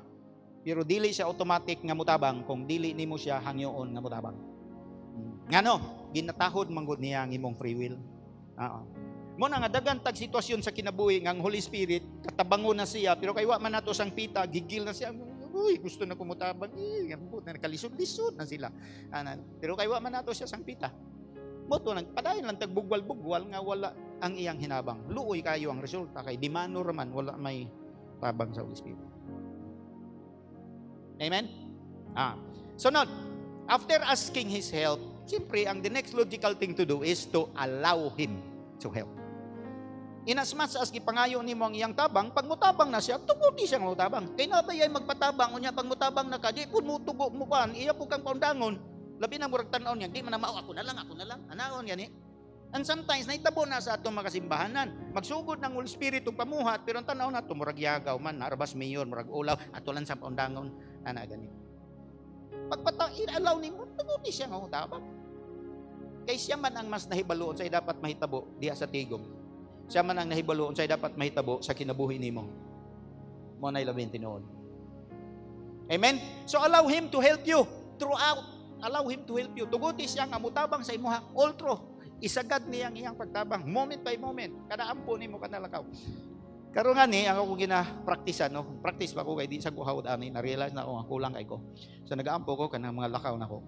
pero dili siya automatic nga motabang kung dili nimo siya hangyoon nga motabang. Ngano, ginatahod manggod niya ang imong free will. Mo na nga dagan tag sitwasyon sa kinabuhi nga ang Holy Spirit katabangon na siya, pero kay wa man nato sang pita, gigil na siya. Uy, gusto na kumutabang. Nakalisod na sila. Pero kay wa man nato siya sang pita. Moto nang padayon lang tagbugwal-bugwal nga wala ang iyang hinabang. Luoy kayo ang resulta kay di manor man wala may tabang sa Holy Spirit. Amen? So now, after asking His help, siyempre ang the next logical thing to do is to allow Him to help. In as much as gipangayo nimo ang iyang tabang, pag mutabang na siya, tuguti siya nga mutabang. Kay nabay ay magpatabang unya pag mutabang na ka, di pud mo tugo mo kan, iya pud kang paundangon. Labi na murag tan-on yan, di man na mao ako na lang. Anaon yan eh. And sometimes naitabo na sa atong makasimbahanan. Magsugod ng Holy Spirit ug pamuhat, pero ang tanaw na to murag yagaw man, narabas mayor, murag ulaw, ato lang sa paundangon, gani. Pagpata i-allow nimo, tuguti siya nga utabang. Kay siya man ang mas nahibaloon sa dapat mahitabo diha sa tigom. Siya man ang nahibaloon sa dapat mahitabo sa kinabuhi nimo. Mo nay labing tinuod. Amen? So allow Him to help you throughout. Allow Him to help you. Tuguti siya nga mutabang sa imuha. All through. Isagad niyang iyang pagtabang. Moment by moment. Kada ampo ni mo kanalakaw. Karon nga ni, ako gina-practice, practice pa ko kay di sa guhawd ani, na-realize na ako, kulang kay ko. So nag-aampo ko kanang mga lakaw na ko.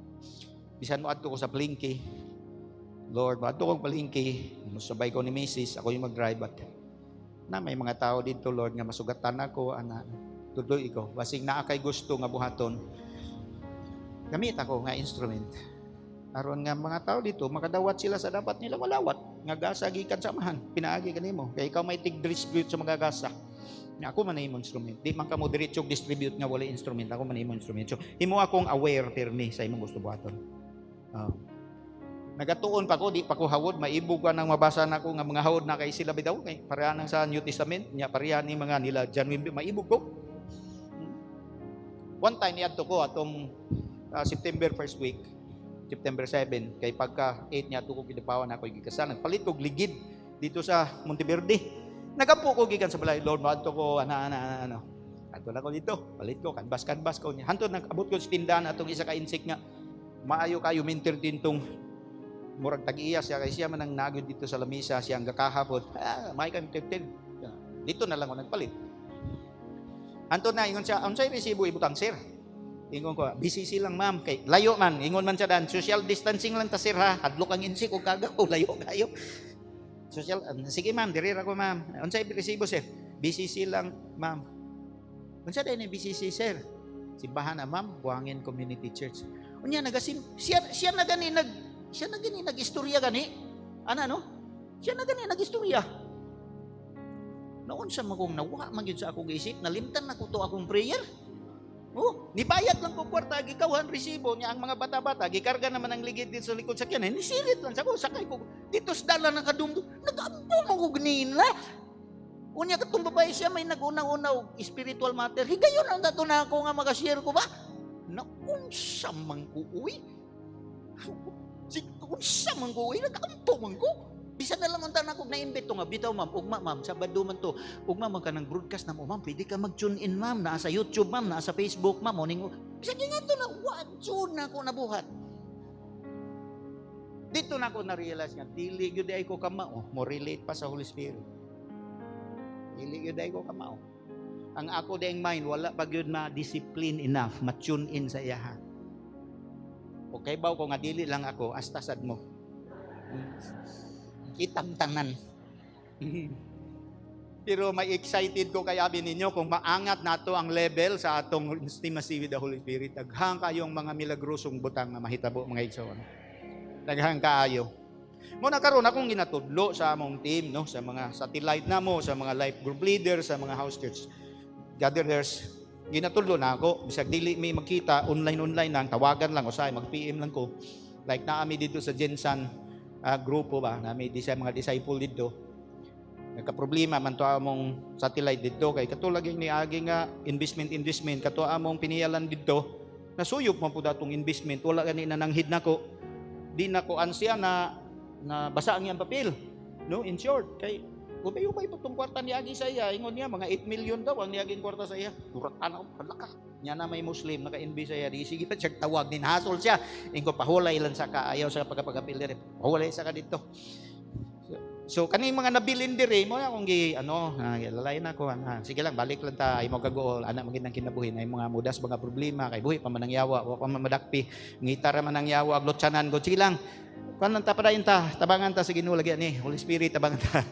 Bisan mo adto ko sa palengke. Lord, adto ko palengke, musabay ko ni Mrs., ako yung mag-drive at na may mga tao dito, Lord, nga masugatan ako, tuloy ko. Basing naa kay gusto nga buhaton. Gamit ako nga instrument. Aron nga mga tao dito, makadawat sila sa dapat nila malawat. Nga gasa gikan sa amahan, pinaagi kanimo. Kay ikaw may tig-distribute sa mga gasa. Nga ako man imo instrument. Di man ka mo diretso distribute nga wala instrument. Ako man imo instrument. So, himo akong aware perni sa imong gusto buhaton. Nagatuon pa ko, di pa ko hawod, maibog ka nang mabasa na ko nga mga hawod na kay sila bitaw. Kay pareha nang sa New Testament, nya pareha ni mga nila January, maibog ko. One time niadto ko atong September 1st week, September 7, kay pagka 8 niya ko kidapawan ako gikasal. Nagpalit ko ligid dito sa Monteverde. Nagampo ko gikan sa balay, Lord, maadto ko ano. Adto na ko dito, palit ko kanbas ko niya. Hantod nagabot ko sa tindahan atong isa ka insik nga maayo kayo minter tintong murag tag-iya siya kay siya man ang nagod dito sa lamisa siya ang gakahapon. May kami tintin. Dito na lang ako nagpalit. Hantod na ingon siya, unsay resibo ibutang sir? Ingon ko, BCC lang ma'am, kay layo man, ingon man siya dan, social distancing lang ta sir ha, hadlok ang insik o kagaw, layo kayo. Social, sige ma'am, diri ra ko ma'am. Unsay resibo sir? BCC lang ma'am. Unsa day ni BCC sir? Simbahan na ma'am, Buhangin Community Church. Unya siya na gani nag-istorya gani. Ana no? Siya na gani nag-istorya. Naon sa magong nawa man gyud sa akong isip, nalimtan na ko to akong prayer. Oh, nibayad lang ko kwarta, gikawhan resibo niya ang mga bata-bata, gikarga naman ang ligid dito sa likod sakyan. Nisilit lang sa ko, sakay ko. Dito sa dala ng kadumdum, nag-ampo mo ko ganila. Unya katong babae siya may nag-unaw-unaw spiritual matter. Higayon ang dato na ako nga mag-share ko ba? Naunsa man ko uy. Unsa man ko uy, nag-ampo man ko. Bisan na lang ang tanan ko na-imbento nga, bitaw ma'am, ugma ma'am, Sabado man to, ugma man ka ng broadcast na mo, ma'am, pwede ka mag-tune in ma'am, naa sa YouTube ma'am, naa sa Facebook ma'am, morning, bisan nga to na, tune na ako nabuhat. Dito na ako na-realize nga, dili yun ay ko kamao, mo relate pa sa Holy Spirit. Dili yun ay ko kamao. Ang ako dayang mind, wala pag yun ma-discipline enough, ma-tune in sa iyaha. Okay ba ko nga dili lang ako, astasad mo. Kitamtanan. Pero may excited ko kay abi ninyo kung maangat nato ang level sa atong intimacy with the Holy Spirit. Daghang kayong mga milagrosong butang na mahitabo mga igsoon. Daghang kaayo. Muna karon akong ginatudlo sa among team, no, sa mga satellite namo, sa mga life group leaders, sa mga house church gatherers. Ginatudlo na ako. Bisag dili may magkita, online lang, tawagan lang usay, mag-PM lang ko. Like naami dito sa Jensan grupo ba na may mga disciple dito. Nagka-problema man to among satellite dito kay katulad yung niagi nga investment kato among piniyalan dito. Nasuyop man pud atong investment, wala gani na nanghid nako. Di nako ansya na basa ang iyang papel. No, in short, kay ubay-ubay po itong kwarta niagi sa iya. Ingon niya, mga 8 million daw ang niaging kwarta sa iya. Duratan ako, halaka. Niya na may Muslim, naka-NB sa iya. Di sige pa siya tawag, ninhasol siya. Ingo, pahulay lang sa ka, ayaw sa pagkapagapil dire. Pahulay sa ka dito. So, kaning mga nabilin dire, mo na akong lalay na ako. Sige lang, balik lang ta, ay mo kagool, anak maging ng kinabuhin, ay mga mudas, mga problema, kay buhi pa man ang yawa, o pa man madakpi, ngitara man ang yawa, aglotsanan ko, sige lang. Kung tapadayin ta, tabangan ta sa Ginoo lagi ni Holy Spirit, tabangan ta.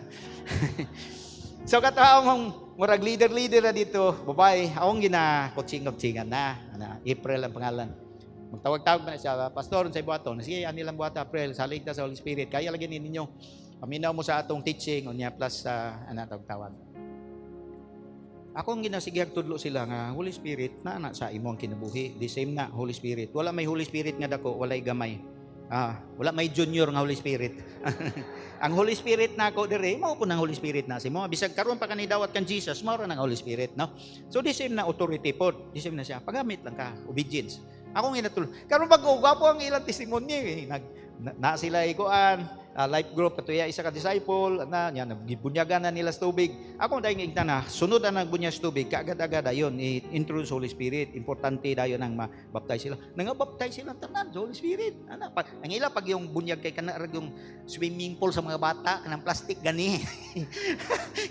So kataong murag leader na dito, babae, akong gina-coaching-coachingan na, April ang pangalan. Magtawag-tawag na siya, pastor, sa buhaton, sige, anilang buhat April, salig ta sa Holy Spirit, kaya lagi ninyo, paminaw mo sa atong teaching, unya plus tawag-tawag. Akong ginasigyag tudlo sila nga, Holy Spirit, na sa imong kinabuhi, the same na, Holy Spirit. Wala may Holy Spirit nga dako, walay gamay. Wala may junior nga Holy Spirit. Ang Holy Spirit na ako dire, mao po ng Holy Spirit na si mo. Bisag karon pa kanidawat kan Jesus, mao ra ng Holy Spirit, no? So the same na authority pod, the same na siya. Pagamit lang ka, obedience. Akong ginatul. Karon pag gwapo ang ilang testimonya, na sila ikuan, life group katuya isa ka disciple na nya nagibunyagan na nila sa tubig. Ako dahil ngigta na sunod na nagbunyag sa tubig kaagad-agad ayon i-introduce Holy Spirit. Importante dayon nang mabaptize sila. Nangabaptize sila tanan sa Holy Spirit. Ana pa ang ila pag yung bunyag kay kanarag yung swimming pool sa mga bata kanang plastic gani.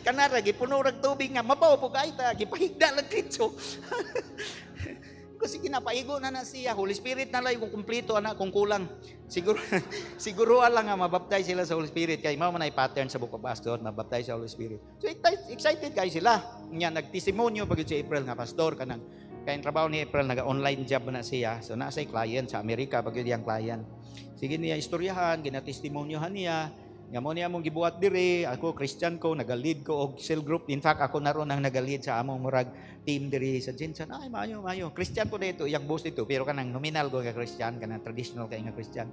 Kanarag ipuno rag tubig nga mabaw po kay ta gipahigda lang kitso. Kasi kinapaigo na siya. Holy Spirit na lang kung kumpleto anak kung kulang. Siguro lang nga mabaptize sila sa Holy Spirit. Kaya mao man ay pattern sa Book of Acts doon, mabaptize sa Holy Spirit. So excited kayo sila. Nya nagtestimonyo pag si April nga pastor kanang kaya trabaho ni April naga-online job na siya. So nasa client sa Amerika pag yung client. Sige niya istoryahan, ginatestimonyohan niya. Nga mo niya mong gibuhat diri, ako Christian ko, naga-lead ko og cell group. In fact, ako naroon ang naga-lead sa among murag team diri sa Jensen. Ay, mayo. Christian ko dito, iyang boss dito, pero kanang nominal ko ka Christian, kanang traditional ka nga Christian.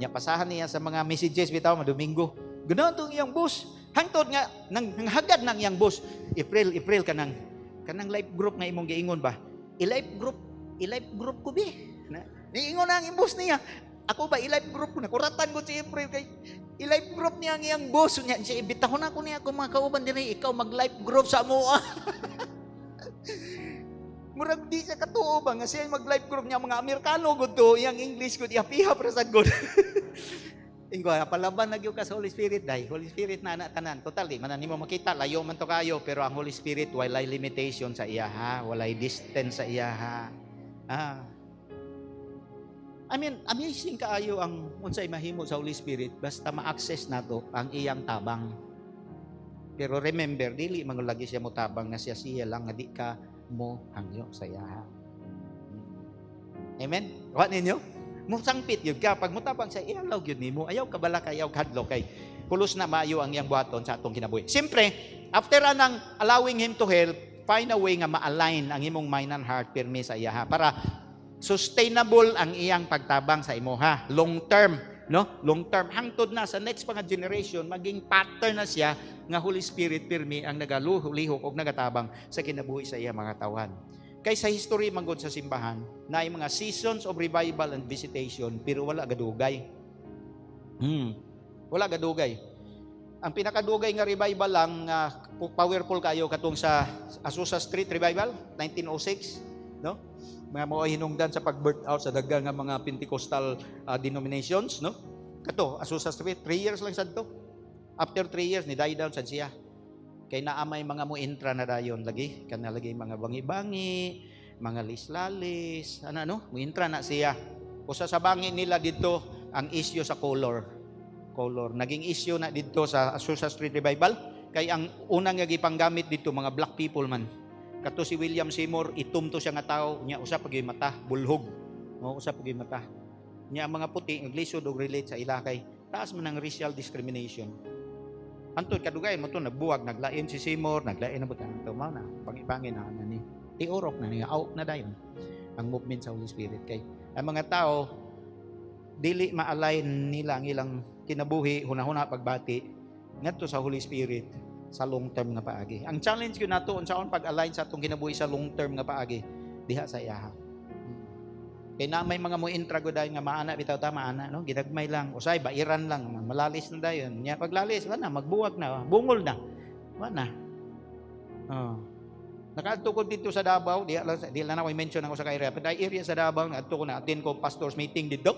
Nya pasahan niya sa mga messages bitaw madomingo. Ganaon tong iyang boss. Hangtod nga nang hagad nang iyang boss. April kanang life group nga imong giingon ba? I-life group ko bi. Niingon na ang boss niya. Ako ba i-life group ko na kuratan ko si April kay i-life group niya ang iyang boss niya. Siya ibitahon ako niya kung mga kauban diri ikaw mag-life group sa amoa. Murag di siya katuo ba nga siya mag-life group niya mga Amerikano gud to, iyang English gud ihapiha para sad gud. Ingo palaban nagyo ka sa Holy Spirit dai. Holy Spirit na anak tanan. Totally man nimo makita layo man to kayo pero ang Holy Spirit walay limitation sa iya ha, walay distance sa iya ha. I mean, amazing kaayo ang unsay mahimo sa Holy Spirit basta ma-access nato ang iyang tabang. Pero remember, dili man lagi siya mo tabang nga siya lang nga di ka mo hangyo sa iya. Amen. Wa ninyo? Mo sangpit gyud ka pag mutabang sa iya law gyud nimo. Ayaw ka bala kayaw kadlo kay pulos na maayo ang iyang buhaton sa atong kinabuhi. Siyempre, after anang allowing him to help, find a way nga ma-align ang imong mind and heart pirmi sa iya para sustainable ang iyang pagtabang sa imo ha, long term, no? Long term hangtod na sa next mga generation maging pattern na siya nga Holy Spirit pirmi ang nagalihok og nagatabang sa kinabuhi sa iya mga tawhan. Kay sa history manggod sa simbahan na ay mga seasons of revival and visitation pero wala gadugay. Wala gadugay. Ang pinakadugay nga revival lang powerful kayo katong sa Azusa Street Revival 1906, no? Mga mo hinungdan sa pag-birth out sa daghang nga mga Pentecostal denominations, no? Kato, Azusa Street, 3 years lang sad to. After 3 years ni die down sad siya. Kay naamay mga mo intra na dayon lagi, kana lagi mga bangi-bangi, mga lislalis, ano, mo intra na siya. Usa sa bangi nila dito ang issue sa color. Naging issue na dito sa Azusa Street Revival kay ang unang nga gipanggamit dito mga black people man. Kato si William Seymour, itumto siya nga tao, niya usa pag mata, bulhog. No, usa pag mata. Niya ang mga puti, naglisod og relate sa ila kay taas man ang racial discrimination. Antod kadugay mo to nagbuwag, naglain si Seymour, naglain na butang to mao na, pangipangin na ni. Tiurok na niya, out na dayon ang movement sa Holy Spirit kay ang mga tao dili ma-align nila ang ilang kinabuhi hunahuna pagbati ngadto sa Holy Spirit sa long term nga paagi. Ang challenge ko nato unsaon pag-align sa atong kinabuhi sa long term nga paagi diha sa iyaha. Kay na may mga mo intra go dayon nga maana bitaw ta maana no, gidagmay lang usay bairan lang malalis na dayon. Nya paglalis wala magbuwag na, bungol na. Wala. Nakaadto ko dito sa Davao, di lang ako i-mention ang usa ka area, pero area sa Davao adto ko na attend ko pastors meeting dito.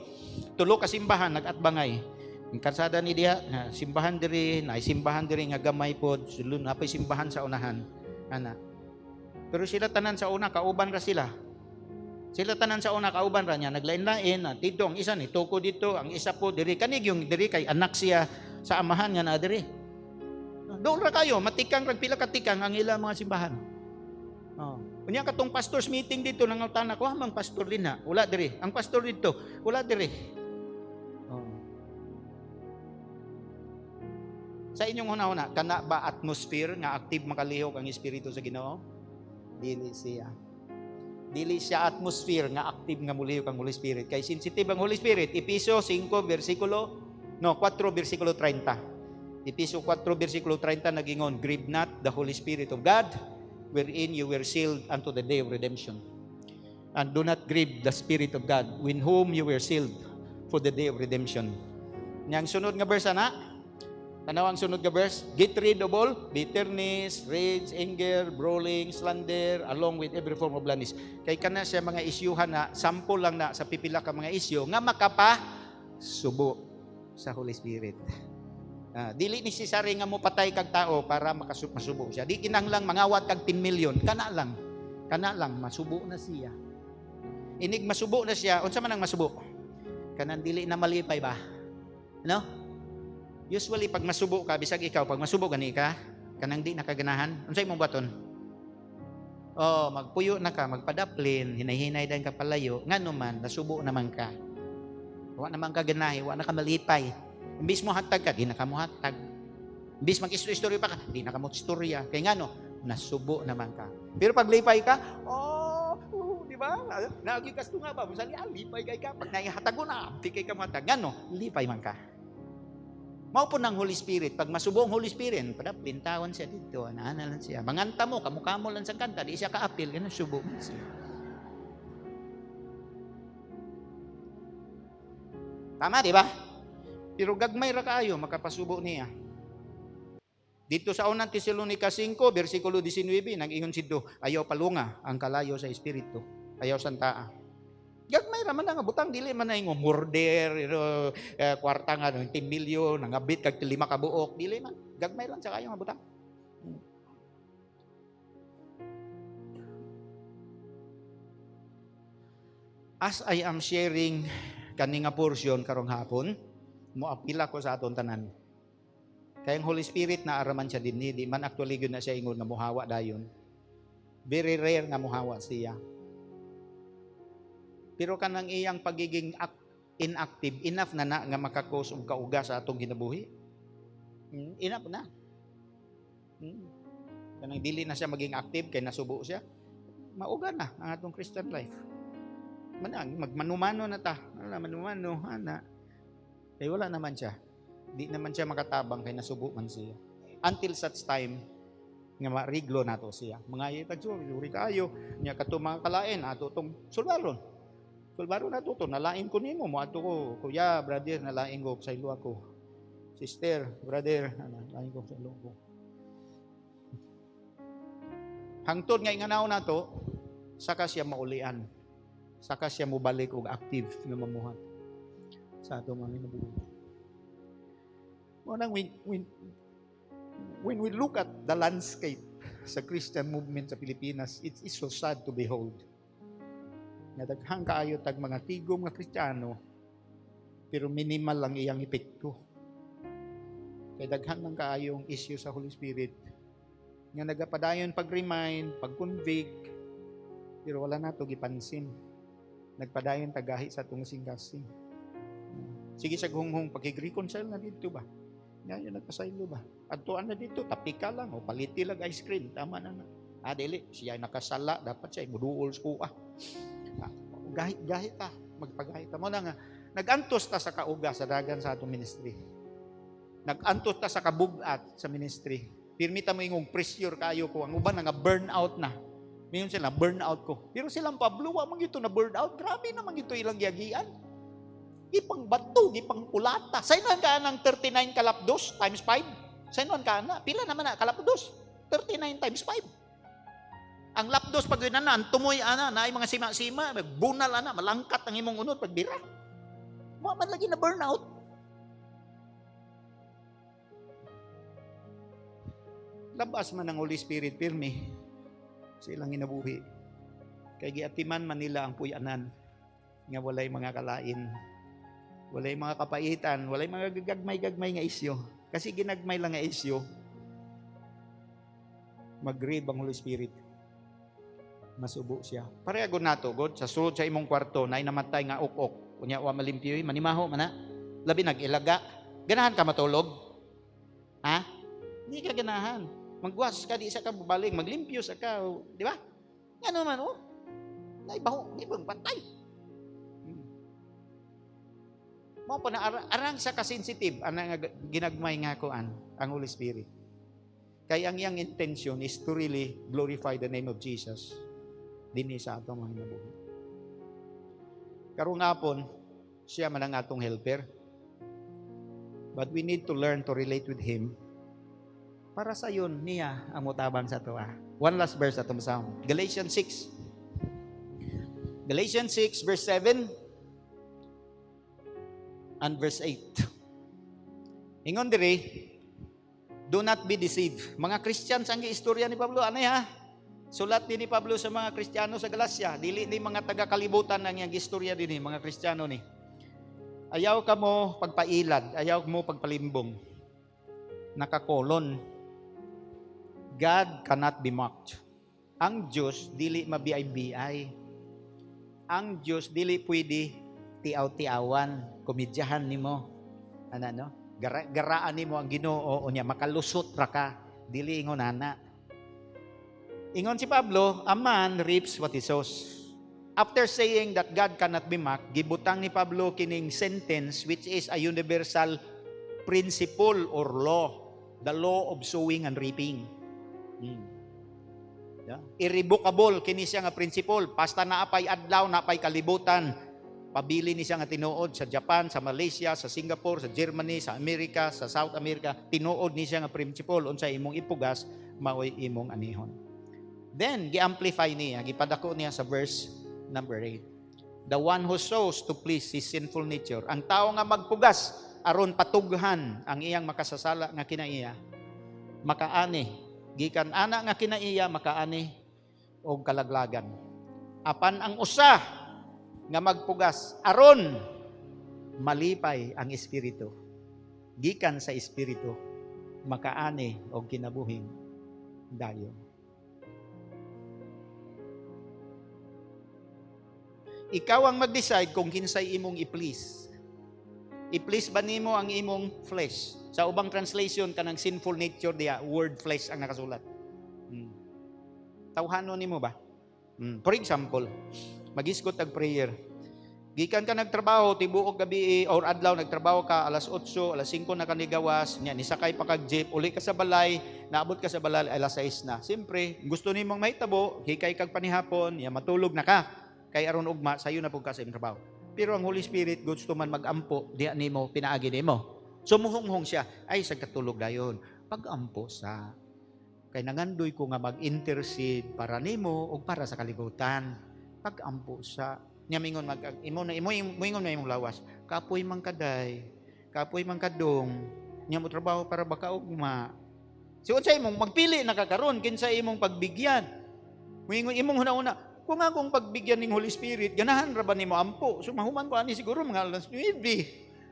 Tulo ka simbahan nagatbangay. Ang karsada ni diha, simbahan diri, simbahan diri nga gamay pod, sulod na pay simbahan sa unahan. Ana. Pero sila tanan sa una kauban ra sila. Sila tanan sa una kauban ra niya, naglain-lain, dito ang isa ni tuko dito, ang isa po diri kanig yung diri kay anak siya sa amahan nga na diri. Doon ra kayo, matikang rag pila ka tikang ang ilang mga simbahan. Unya katong pastors meeting dito nang utana ko, mang pastor din ha. Wala diri. Ang pastor dito, wala diri. Sa inyong una-una, kana ba atmosphere nga active makalihok ang Espiritu sa Ginoo? Dili siya. Dili siya atmosphere nga active nga mulihok ang Holy Spirit. Kay sensitive ang Holy Spirit. Efeso 4 versikulo 30. Efeso 4 versikulo 30 nagingon, grieve not the Holy Spirit of God, wherein you were sealed unto the day of redemption. And do not grieve the Spirit of God, with whom you were sealed for the day of redemption. Yang sunod nga verse ana, tanaw ang sunod nga verse, get rid of all bitterness, rage, anger, brawling, slander, along with every form of blindness. Kay kana siya mga isyuhan na sample lang na sa pipila ka mga isyu nga makapa subo sa Holy Spirit. Dili necessary nga mo patay kag tao para masubo siya. Di kinahanglang mangawat kag 10 million, kana lang masubo na siya. Inig masubo na siya, unsa man ang masubo? Kanang dili na malipay ba? No? Usually pag masubo ka, bisag ikaw pag masubo gani ka, kanang di nakaganahan, unsay imong baton? Magpuyo na ka, magpadaplin, hinay-hinay dayon ka palayo, ngano man nasubo naman ka. Wa naman ka ganahi, wa na ka malipay. Imbis mo hatag ka, di na ka mo hatag. Imbis mag-istorya pa ka, di na ka mo istorya. Kay ngano, nasubo naman ka. Pero pag lipay ka, di ba? Nagigas to nga ba? Misali, lipay kay ka. Pag naihatag mo na, di kay ka matag. Ngano, lipay man ka. Mao po ng Holy Spirit. Pag masubo ang Holy Spirit, padaplin tawon siya dito, anaana lang siya. Manganta mo, kamukha mo lang sa kanta, di siya ka-appeal, ganun subo man siya. Tama, di ba? Pero gagmay ra kaayo makapasubo niya. Dito sa unang Tesalonica 5, versikulo 19, nag-ingon sidto, ayaw palunga ang kalayo sa espiritu, ayaw santaa. Gagmay ra man nga butang dili man na murder, kwarta nga 10 milyon, nangabit kag 5 ka buok, dili man. Gagmay lang sa kayo nga butang. As I am sharing kani nga portion karong hapon, moapila ko sa aton tanan. Kayang Holy Spirit na araman siya din, di man actually yun na siya ingon nga muhawa dayon. Very rare nga muhawa siya. Pero kanang iyang pagiging inactive, enough na nga makakos og kauga sa atong ginabuhi. Enough na. Kanang dili na siya maging active kay nasubo siya. Mauga na ang atong Christian life. Magmanumano na ta. Manumano, ana. Kaya wala naman siya. Di naman siya makatabang kay nasubo man siya. Until such time nga mariglo nato siya. Mga itagsuri kayo, nya kato mga kalain ato tong sulbaron. Sulbaron nato to, nalain ko nimo mo ato ko, kuya, brother, nalain ko sa ilo ako. Sister, brother, nalain ko sa ilo ko. Hangtod nga inganaw nato, saka siya maulian. Saka siya mobalik og active nga mamuhat sa ato mga nabubuhay. When we look at the landscape sa Christian movement sa Pilipinas, it is so sad to behold. Nadaghang kaayo tag mga tigom nga Kristiyano, pero minimal lang iyang epekto. Kay daghan lang kaayong issue sa Holy Spirit nga nagapadayon pag-remind, pag-convict, pero wala na to gipansin. Nagpadayon tagahi sa atong singkasing. Sige sa gunghong pag-reconcile na dito ba? Ngayon nagpasaylo ba? Adtuan na dito, tapika lang o paliti lang ice cream, tama na na. Dili, siya nakasala, dapat siya imuduol sa kuha. Gahit ta, magpagahit ta mo na nga. Nag-antos ta sa kauga sa dagan sa atong ministry. Nag-antos ta sa kabugat sa ministry. Pirmita mo ingong pressure kayo ko, ang uban nga burnout na. Mayon sila, burnout ko. Pero silang Pablo, wamang ito na burnout. Grabe naman ito ilang yagian. Ipang bato, ipang pulata. Sainon ka ng 39 kalapdos times 5? Sainon ka na? Pila naman na kalapdos? 39 times 5. Ang lapdos pag yun na, tumoy ana, na ay mga sima-sima, magbunal ana, malangkat ang imong unod pagbira. Mo man lagi na burnout. Labas man ang Holy Spirit pirmi sa ilang inabuhi. Kay giatiman man nila ang puyanan nga walay mga kalain. Walay mga kapaitan, walay mga gagmay-gagmay nga isyo. Kasi ginagmay lang nga isyo, mag-grieve ang Holy Spirit. Masubo siya. Parehagon nato, God, sa sulod sa imong kwarto, na inamatay nga ok-ok. Kunya, wa malimpyoy, manimaho, mana. Labi nag-ilaga. Ganahan ka matulog? Ha? Hindi ka ganahan. Magwas ka, di isa ka bubaling, maglimpyo sa ka, di ba? Nga naman, naibaho, ibang pantay. Mo pa na arang sa ka-sensitive ang ginagmay nga kuan ang Holy Spirit. Kaya ang iyang intention is to really glorify the name of Jesus dinhi sa atong mga nabuhi. Karong hapon siya man ang atong helper. But we need to learn to relate with Him. Para sa yun, niya ang mutabang sa tuwa. One last verse atong sound. Galatians 6. Galatians 6 verse 7 and verse 8. Ingon diri, do not be deceived. Mga Christians ang istorya ni Pablo, ano ha? Sulat din ni Pablo sa mga Kristiyano sa Galacia. Dili ni mga taga-kalibutan ang iyang istorya din mga Kristiyano ni. Ayaw ka mo pagpailad, ayaw mo pagpalimbong. Nakakolon. God cannot be mocked. Ang Diyos dili mabiay-biay. Ang Diyos dili pwede tiaw-tiawan, komedyahan nimo. Ano? Garaan nimo ang Ginoo o niya makalusot ra ka, dili ingon ana. Ingon si Pablo, a man reaps what he sows. After saying that God cannot be mocked, gibutang ni Pablo kining sentence which is a universal principle or law, the law of sowing and reaping. Yeah. Irrevocable kini siya nga principle. Basta naapay adlaw, naapay kalibutan, pabili ni siya nga tinuod sa Japan, sa Malaysia, sa Singapore, sa Germany, sa Amerika, sa South America, tinuod ni siya nga principle unsay imong ipugas, maoy imong anihon. Then gi-amplify niya, gipadako niya sa verse number 8. The one who sows to please his sinful nature. Ang tao nga magpugas aron patughan ang iyang makasasala nga kinaiya, makaani gikan ana nga kinaiya, makaani og kalaglagan. Apan ang usa nga magpugas aron malipay ang espiritu, gikan sa espiritu, makaani og kinabuhing dayon. Ikaw ang mag-decide kung kinsay imong i-please. I-please ba nimo ang imong flesh? Sa ubang translation kanang sinful nature diya, word flesh ang nakasulat. Tawhanon nimo ba? For example, mag-iskot ag prayer. Gikan ka nagtrabaho tibuok gabi or adlaw nagtrabaho ka alas 8, alas 5 na kanigawas, nya nisakay pa kag jeep, uli ka sa balay, naabot ka sa balay alas 6 na. Siyempre, gusto nimong mahitabo, hikay kag panihapon, ya matulog na ka. Kay aron ugma sayo na pug ka sa imong trabaho. Pero ang Holy Spirit gusto man magampo, diha nimo pinaagi nimo. Sumuhonghong siya, ay sa katulog dayon. Pagampo sa kay nangandoy ko nga mag-intercede para nimo o para sa kalibutan. Pagampo sa nya mingon ingon na imong lawas. Kapoy man kaday, kapoy man kadong, nya mo trabaho para baka ugma. Si unsay imong magpili nakakaron kinsa imong pagbigyan. Mingon imong huna-una, kung akong pagbigyan ng Holy Spirit, ganahan ra ba nimo ampo? So mahuman ko ani siguro mga alas 9.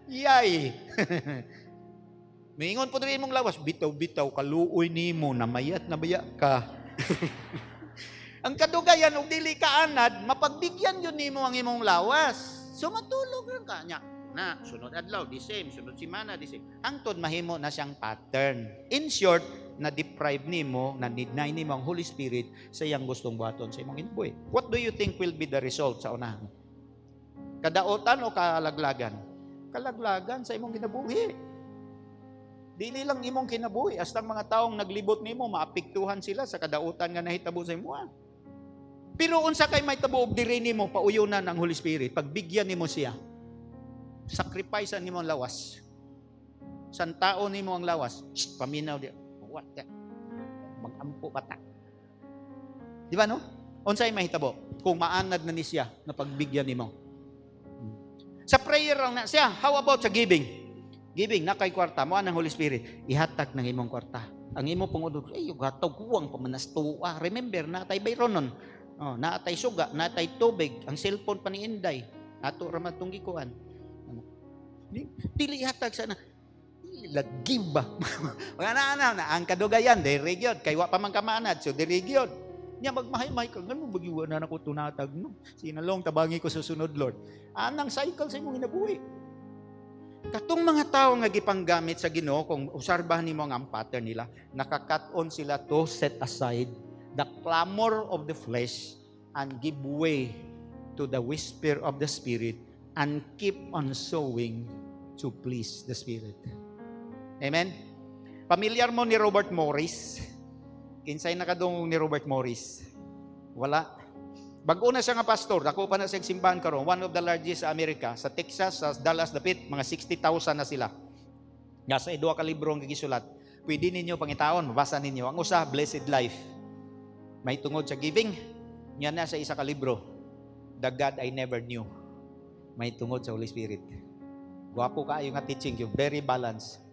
Yay. Mingon po diri imong lawas, bitaw-bitaw kaluoy nimo namayat na baya ka. Ang kadugayan og dili ka anad, mapagbigyan yun nimo ang imong lawas. So matulog lang ka nya. Na sunod adlaw the same, sunod semana the same. Hangtod mahimo na siyang pattern. In short, na deprive nimo, na deny nimo ang Holy Spirit sa iyang gustong buhaton sa imong kinabuhi. What do you think will be the result sa unahan? Kadaotan o kalaglagan? Kalaglagan sa imong kinabuhi. Dili lang imong kinabuhi, hasta mga taong naglibot nimo maapektuhan sila sa kadaotan nga nahitabo sa imo. Pero unsa kay may tabo og diri nimo pauyonan ang Holy Spirit, pagbigyan nimo siya. Sacrifice nimo ang lawas. San tao nimo ang lawas? Paminaw di. What that? Mag-ampo patak. Di ba no? Unsay mahitabo kung maanad na ni siya na pagbigyan nimo. Sa prayer lang na siya. How about sa giving? Giving na kay kwarta mo ang Holy Spirit. Ihatag ng imong kwarta. Ang imo pungudod, ay gataw kuwang pamanastuwa. Remember natay bayron nun. Oh, natay suga, natay tubig, ang cellphone pa ni Inday. Ato ra matong gikuan. Dili ihatag sana. Lagi ba? Na ang kadugayan diri gyud kay wa pa man kamaanad so diri gyud. Nya magmahay-mahay ka ngano bagiwa na nako tunatag no. Sinalong tabangi ko susunod Lord. Anang cycle sa imong ginabuhi. Katong mga tawo nga gipanggamit sa Ginoo kung obserbahan nimo ang pattern nila, nakakat-on sila to set aside the clamor of the flesh and give way to the whisper of the Spirit and keep on sowing to please the Spirit. Amen? Pamilyar mo ni Robert Morris? Kinsay nakadungog ni Robert Morris? Wala. Bago na siya nga pastor, dako pa na siya simbahan karon, one of the largest sa Amerika, sa Texas, sa Dallas, dapit, mga 60,000 na sila. Nga sa duha ka libro nga gisulat, pwede ninyo pangitaon, mabasa ninyo. Ang usa, Blessed Life. May tungod sa giving. Nga na sa isa ka libro, The God I Never Knew. May tungod sa Holy Spirit. Guwapo kaayo nga teaching, yung very balanced.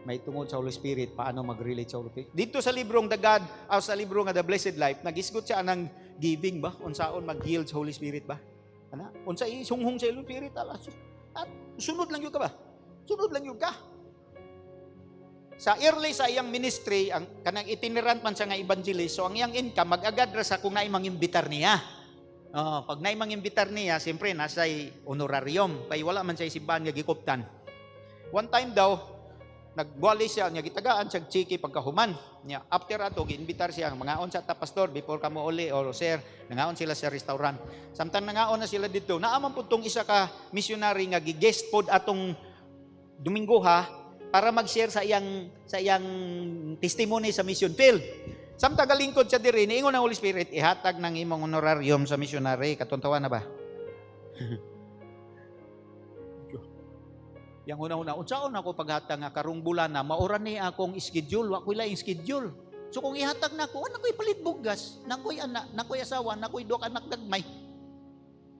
May tungod sa Holy Spirit, paano mag-relate sa Holy Spirit. Dito sa librong The God, sa libro nga The Blessed Life, nagisgot siya ng giving ba? Unsaon mag-yield sa Holy Spirit ba? Ana? Unsa isunghong sa Holy Spirit, at sunod lang yun ka ba? Sunod lang yun ka. Sa early sa iyang ministry, ang kanang itinerant man siya nga evangelist, so ang iyang income, mag-agad ra sa kung naimang imbitar niya. Pag naimang imbitar niya, siyempre, nasa'y honorarium. Kaya wala man siya isibahan nga gikuptan. One time daw, nagbuwali siya, niya gitagaan siya chiki pagkahuman. Niya, after ato, giinbitar siya, mangaon sa pastor, before ka mo uli, o sir, nangaon sila sa restaurant. Samtang nangaon na sila dito, naaman po itong isa ka missionary nga giguest pod atong Domingo ha, para mag-share sa iyang testimony sa mission field. Samtang galingkod siya diri, niingon ng Holy Spirit, ihatag ng imong honorarium sa missionary. Katuntawan na ba? Yang una-una, unsaon ako paghatag nga karong bulan na mauran ni akong schedule, wa ko'y laing schedule. So kung ihatag na ako, nakoy palit bugas, nakoy anak, nakoy asawa, nakoy duha ka anak gagmay.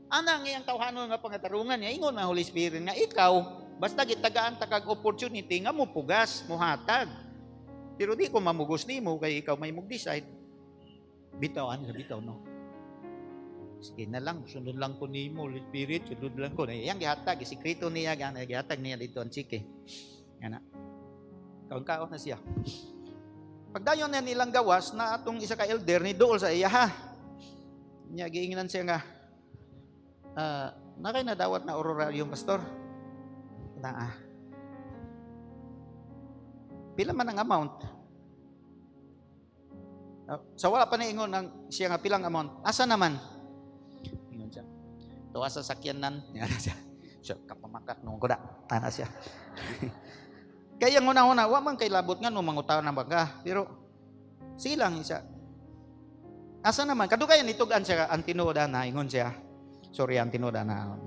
Ana nga iyang tawhanon nga pangatarungan niya, ingon ng Holy Spirit nga ikaw, basta gitagaan takag opportunity nga mo pugas, mo hatag. Pero di ko mamugos nimo kay ikaw may mag-decide. Bitaw no. Sige na lang, sunod lang ko nimo, Holy Spirit, sunod lang ko. Yang gihatag, sikreto niya, gihatag niya dito ang chike. Yan na. Kaon-kaon na siya. Pagdayon na nilang gawas, na atong isa ka elder ni dool sa iya ha. Niya giinginan siya nga, nakay nadawat na honorarium pastor. Pila man ang amount? Sa wala pa na ingon ang siya nga pilang amount. Asa naman? Ingon siya. Tuwa sa sakyanan. Yan siya. Siya kapamakat nung kuda. Tana siya. Kaya nguna-una, wa man kay labot nga nung mangutaw na bangka. Pero silang siya. Asa naman? Kadugayan itugan siya ang tinuda na ingon siya. Sorry ang tinuda na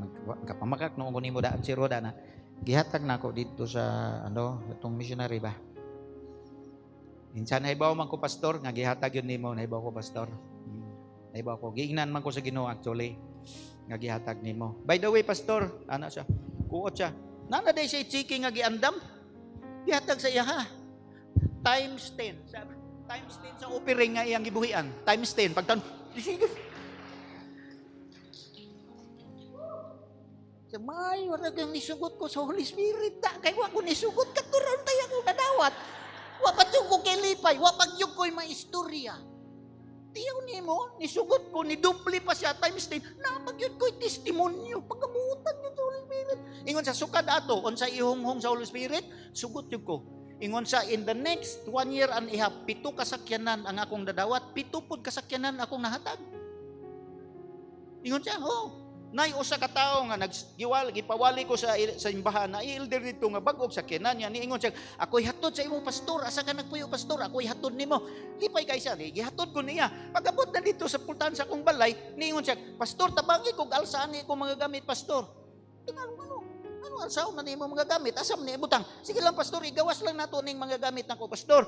kapamakak nung kunin mo daan si Roda na. Gihatag na ako dito sa itong missionary ba. Minsan naibaw man ko pastor, nga gihatag yun nimo, naibaw ko pastor. Naibaw ko, giingnan man ko sa Ginoo actually, nga gihatag nimo. By the way pastor, ana siya, kuot siya. Nana day siya chiki nga giandam, gihatag sa iya ha. Times 10, sabi, times 10 sa offering nga iyang gibuhian, times 10, pagtan, may wala kang nisugot ko sa Holy Spirit ta. Kaya wa ko nisugot ka turon tayo akong nadawat. Wa pa ko kay lipay. Wa pa ko'y maistorya. Tiyaw ni mo, nisugot ko, nidupli pa siya times 10. Napagyod ko'y testimonyo. Pagkabutan niyo sa Holy Spirit. Ingon sa sukad ato, on sa ihong-hong sa Holy Spirit, sugot yun ko. Ingon sa in the next 1 year and a half, 7 kasakyanan ang akong dadawat, 7 pud kasakyanan akong nahatag. Ingon siya, nay usa ka tawo nga gipawali ko sa imbahan na elder dito nga bag-og sakyanan niya niingon siya ako'y hatod sa imo pastor asa ka nagpuyo pastor ako'y hatod nimo lipay kay siya ni gihatod ko niya pagabot na dito sa pultahan sa akong balay niingon siya pastor tabangi kog alsani ko mga gamit pastor ano alsaon na nimo mga gamit asam ni butang sige lang pastor igawas lang nato ning mga gamit nako pastor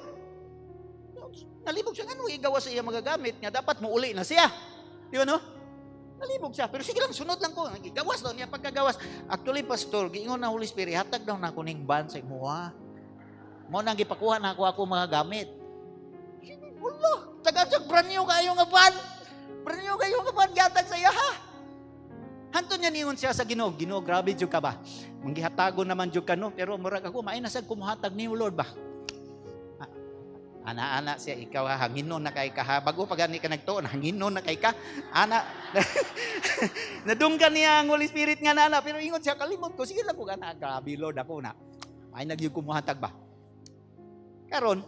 nalibog siya ano igawas sa iya mga gamit nga dapat muuli na siya di ba no. Nalibog siya. Pero sige lang, sunod lang ko. Gawas daw niya pagkagawas. Actually, pastor, giingon na Holy Spirit, hatag daw na ako ning ban sa imuha. Mo nang gipakuha na ako mga gamit. Allah, taga-tag brand new kayo nga ban. Brand new kayo nga ban, gatag sa iya ha. Hanto niya niyon siya sa Ginoo. Ginoo, grabe jud ka ba? Manggihatago naman jud ka no, pero murag ako mainasag kumuhatag ni Lord ba? Ana-ana siya, ikaw ha, hanginon na kay ka ha. Bago pag ka nagtuon, hanginon na kay ka. Ana, nadunggan niya ang Holy Spirit nga na, pero ingon siya, kalimot ko, sige lang ko na, grabe Lord ako na. May nagyug kumuhatag ba? Karon,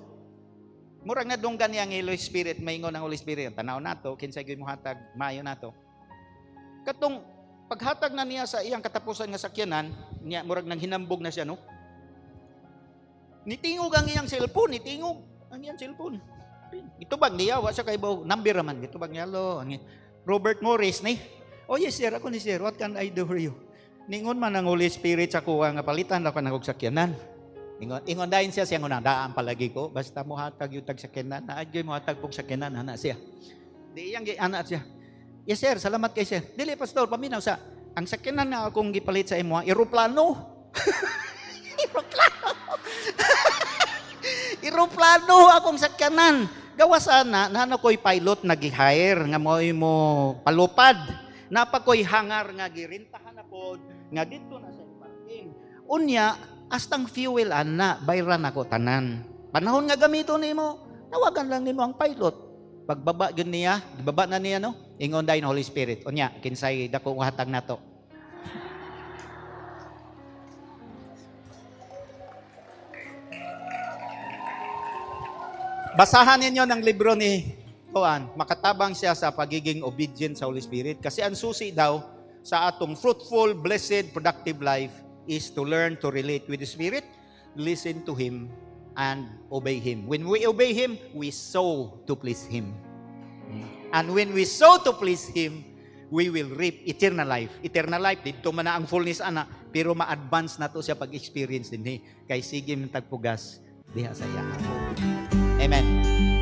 murag nadunggan niya ang Holy Spirit, maingon ang Holy Spirit. Tanaw na to, kinsay gyud muhatag, maayo na to. Katong, paghatag na niya sa iyang katapusan nga sakyanan, niya, murag nang hinambog na siya, no? Nitingog ang iyang cellphone, nitingog. Ang iyang cellphone. Ito bag niya, wa siya kay number raman. Ito bag niya, Robert Morris ni. Oh yes sir, ako ni sir. What can I do for you? Ningon man ang Holy Spirit sa kuha nga palitan na panagog sakyanan. Ingon dahin siya siyang unang daan palagi ko. Basta mo hatag yung tag sakinan. Naadyoy mo hatag pong sakinan. Hana siya. Di iyang anak siya. Yes sir, salamat kay sir. Dili pastor, paminaw sa. Ang sakinan nga akong gipalit sa imo, eroplano. Eroplano. Eroplano akong sakyanan. Gawa sana, nano ko'y pilot na gi-hire, nga mo palupad. Napa ko'y hangar nga girintahan na po, nga dito na sa parking. Unya, astang fuel ana, bayran ako tanan. Panahon nga gamito nimo, tawagan lang nimo ang pilot. Pagbaba gyud niya, gibaba na niya no, ingon dayon Holy Spirit. Unya, kinsay dako hatag nato. Basahan ninyo ng libro ni Juan, makatabang siya sa pagiging obedient sa Holy Spirit. Kasi ang susi daw sa atong fruitful, blessed, productive life is to learn to relate with the Spirit, listen to Him, and obey Him. When we obey Him, we sow to please Him. And when we sow to please Him, we will reap eternal life. Eternal life, dito man na ang fullness ana, pero ma-advance na to siya pag-experience din. Kay sige mong tagpugas, diha sa iya. Amen.